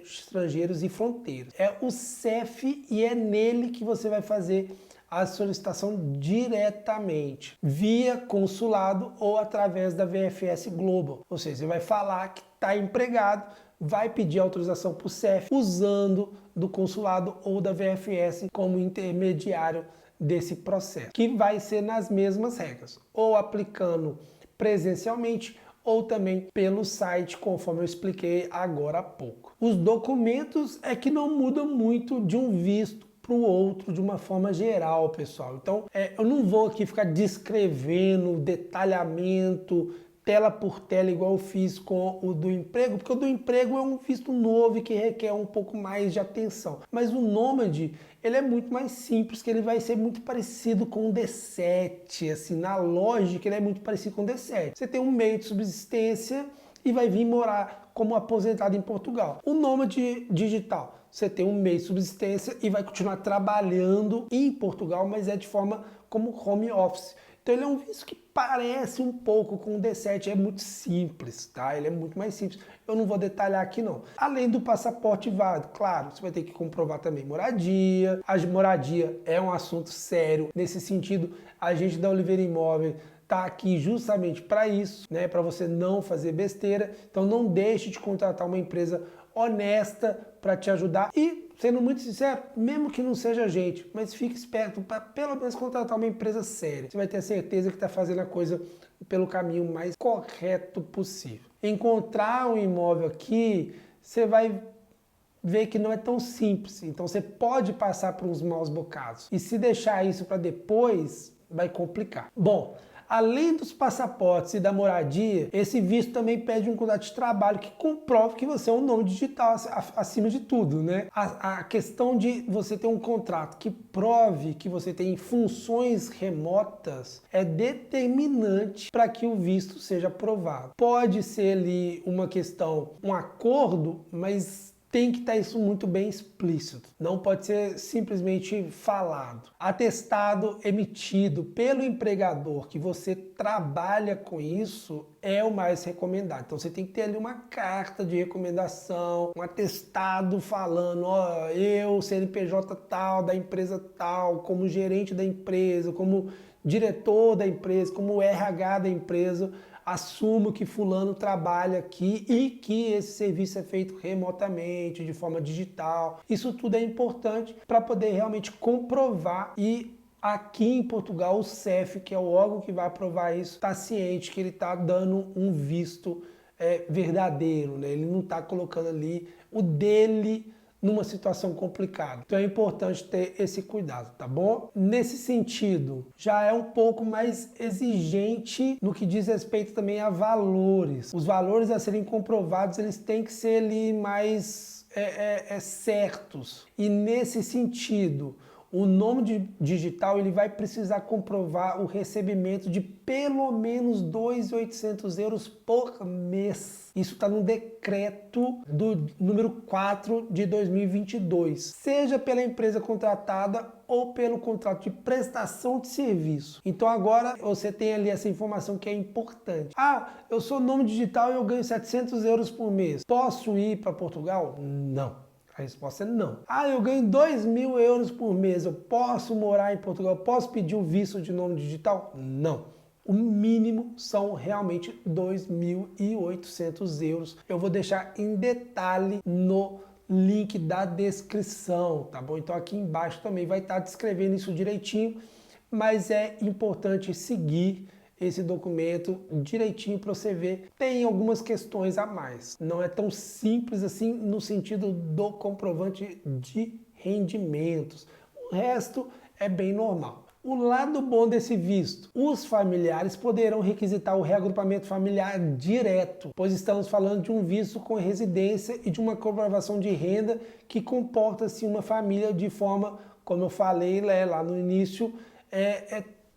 Speaker 1: Estrangeiros e Fronteiras. É o CEF e é nele que você vai fazer a solicitação diretamente, via consulado ou através da VFS Global. Ou seja, você vai falar que está empregado, vai pedir autorização para o CEF usando do consulado ou da VFS como intermediário desse processo, que vai ser nas mesmas regras, ou aplicando presencialmente ou também pelo site, conforme eu expliquei agora há pouco. Os documentos é que não mudam muito de um visto para o outro de uma forma geral, pessoal. Então, eu não vou aqui ficar descrevendo detalhamento, tela por tela, igual eu fiz com o do emprego, porque o do emprego é um visto novo e que requer um pouco mais de atenção. Mas o Nômade, ele é muito mais simples, que ele vai ser muito parecido com o D7, assim, na lógica ele é muito parecido com o D7. Você tem um meio de subsistência e vai vir morar como aposentado em Portugal. O Nômade digital, você tem um meio de subsistência e vai continuar trabalhando em Portugal, mas é de forma como home office. Então ele é um visto que parece um pouco com o D7, é muito simples, tá? Ele é muito mais simples. Eu não vou detalhar aqui não. Além do passaporte válido, claro, você vai ter que comprovar também moradia. A moradia é um assunto sério. Nesse sentido, a gente da Oliveira Imóvel está aqui justamente para isso, né? Para você não fazer besteira. Então não deixe de contratar uma empresa honesta para te ajudar e, sendo muito sincero, mesmo que não seja a gente, mas fique esperto para pelo menos contratar uma empresa séria. Você vai ter certeza que está fazendo a coisa pelo caminho mais correto possível. Encontrar um imóvel aqui, você vai ver que não é tão simples. Então você pode passar por uns maus bocados. E se deixar isso para depois, vai complicar. Bom, além dos passaportes e da moradia, esse visto também pede um contrato de trabalho que comprove que você é um nome digital acima de tudo, né? A questão de você ter um contrato que prove que você tem funções remotas é determinante para que o visto seja aprovado. Pode ser ali uma questão, um acordo, mas tem que estar isso muito bem explícito. Não pode ser simplesmente falado. Atestado emitido pelo empregador que você trabalha com isso é o mais recomendado. Então você tem que ter ali uma carta de recomendação, um atestado falando, ó, eu, CNPJ tal, da empresa tal, como gerente da empresa, como diretor da empresa, como RH da empresa, assumo que fulano trabalha aqui e que esse serviço é feito remotamente, de forma digital. Isso tudo é importante para poder realmente comprovar e aqui em Portugal o CEF, que é o órgão que vai aprovar isso, está ciente que ele está dando um visto verdadeiro, né? Ele não está colocando ali o dele numa situação complicada. Então é importante ter esse cuidado, tá bom? Nesse sentido, já é um pouco mais exigente no que diz respeito também a valores. Os valores a serem comprovados, eles têm que ser ali mais certos. E nesse sentido, o nome digital ele vai precisar comprovar o recebimento de pelo menos 2.800 euros por mês. Isso está no decreto do número 4 de 2022. Seja pela empresa contratada ou pelo contrato de prestação de serviço. Então agora você tem ali essa informação que é importante. Ah, eu sou nome digital e eu ganho 700 euros por mês. Posso ir para Portugal? Não. A resposta é não. Ah, eu ganho 2.000 euros por mês, eu posso morar em Portugal, posso pedir um visto de nome digital? Não. O mínimo são realmente 2.800 euros. Eu vou deixar em detalhe no link da descrição, tá bom? Então aqui embaixo também vai estar descrevendo isso direitinho, mas é importante seguir esse documento direitinho para você ver. Tem algumas questões a mais. Não é tão simples assim no sentido do comprovante de rendimentos. O resto é bem normal. O lado bom desse visto, os familiares poderão requisitar o reagrupamento familiar direto, pois estamos falando de um visto com residência e de uma comprovação de renda que comporta-se uma família de forma, como eu falei lá no início,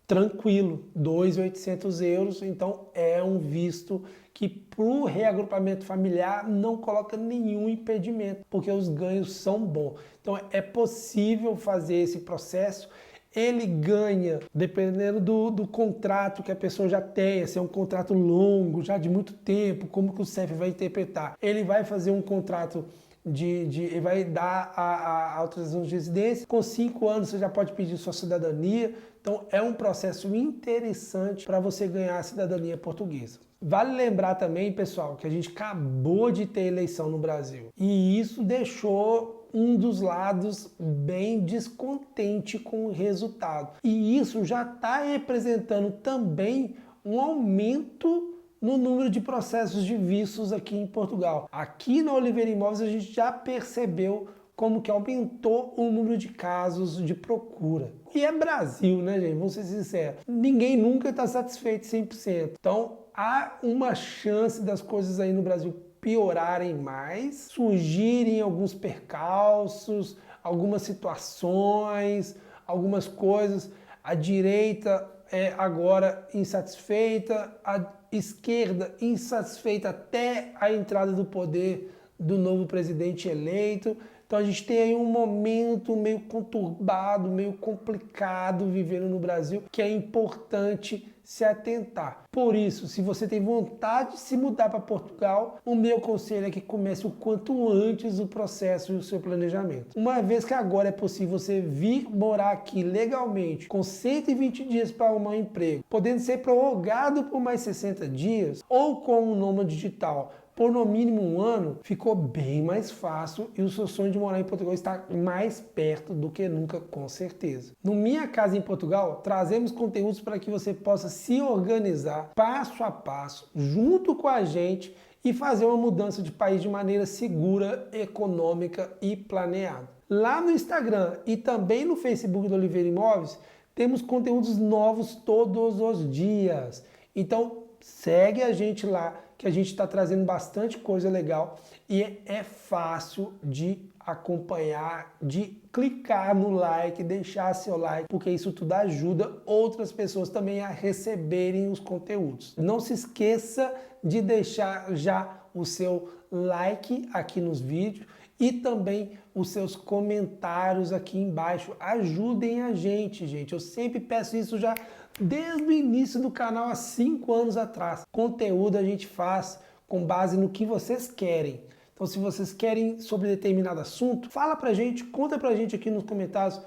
Speaker 1: tranquilo, 2.800 euros, então é um visto que para o reagrupamento familiar não coloca nenhum impedimento, porque os ganhos são bons. Então é possível fazer esse processo. Ele ganha, dependendo do contrato que a pessoa já tenha, se é um contrato longo, já de muito tempo, como que o CEF vai interpretar. Ele vai fazer um contrato ele vai dar a autorização de residência. Com 5 anos você já pode pedir sua cidadania. Então é um processo interessante para você ganhar a cidadania portuguesa. Vale lembrar também, pessoal, que a gente acabou de ter eleição no Brasil. E isso deixou um dos lados bem descontente com o resultado. E isso já está representando também um aumento no número de processos de vistos aqui em Portugal. Aqui na Oliveira Imóveis a gente já percebeu como que aumentou o número de casos de procura. E é Brasil, né, gente? Vamos ser sinceros. Ninguém nunca está satisfeito 100%. Então, há uma chance das coisas aí no Brasil piorarem mais, surgirem alguns percalços, algumas situações, algumas coisas. A direita é agora insatisfeita, a esquerda insatisfeita até a entrada do poder do novo presidente eleito. Então a gente tem aí um momento meio conturbado, meio complicado vivendo no Brasil, que é importante se atentar. Por isso, se você tem vontade de se mudar para Portugal, o meu conselho é que comece o quanto antes o processo e o seu planejamento. Uma vez que agora é possível você vir morar aqui legalmente, com 120 dias para arrumar um emprego, podendo ser prorrogado por mais 60 dias, ou com um nômade digital, por no mínimo 1 ano, ficou bem mais fácil e o seu sonho de morar em Portugal está mais perto do que nunca, com certeza. No Minha Casa em Portugal, trazemos conteúdos para que você possa se organizar passo a passo, junto com a gente, e fazer uma mudança de país de maneira segura, econômica e planeada. Lá no Instagram e também no Facebook do Oliveira Imóveis, temos conteúdos novos todos os dias. Então, segue a gente lá, que a gente está trazendo bastante coisa legal e é fácil de acompanhar, de clicar no like, deixar seu like, porque isso tudo ajuda outras pessoas também a receberem os conteúdos. Não se esqueça de deixar já o seu like aqui nos vídeos e também os seus comentários aqui embaixo. Ajudem a gente, gente. Eu sempre peço isso já desde o início do canal, há 5 anos atrás. Conteúdo a gente faz com base no que vocês querem. Então, se vocês querem sobre determinado assunto, fala pra gente, conta pra gente aqui nos comentários.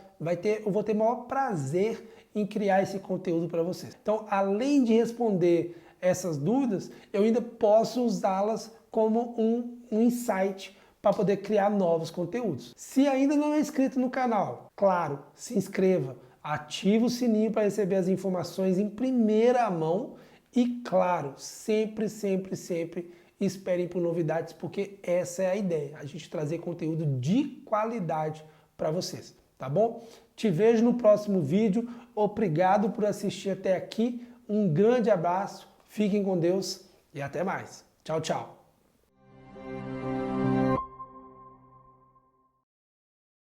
Speaker 1: Eu vou ter o maior prazer em criar esse conteúdo para vocês. Então, além de responder essas dúvidas, eu ainda posso usá-las como um insight para poder criar novos conteúdos. Se ainda não é inscrito no canal, claro, se inscreva. Ative o sininho para receber as informações em primeira mão e, claro, sempre esperem por novidades, porque essa é a ideia, a gente trazer conteúdo de qualidade para vocês, tá bom? Te vejo no próximo vídeo, obrigado por assistir até aqui, um grande abraço, fiquem com Deus e até mais. Tchau, tchau.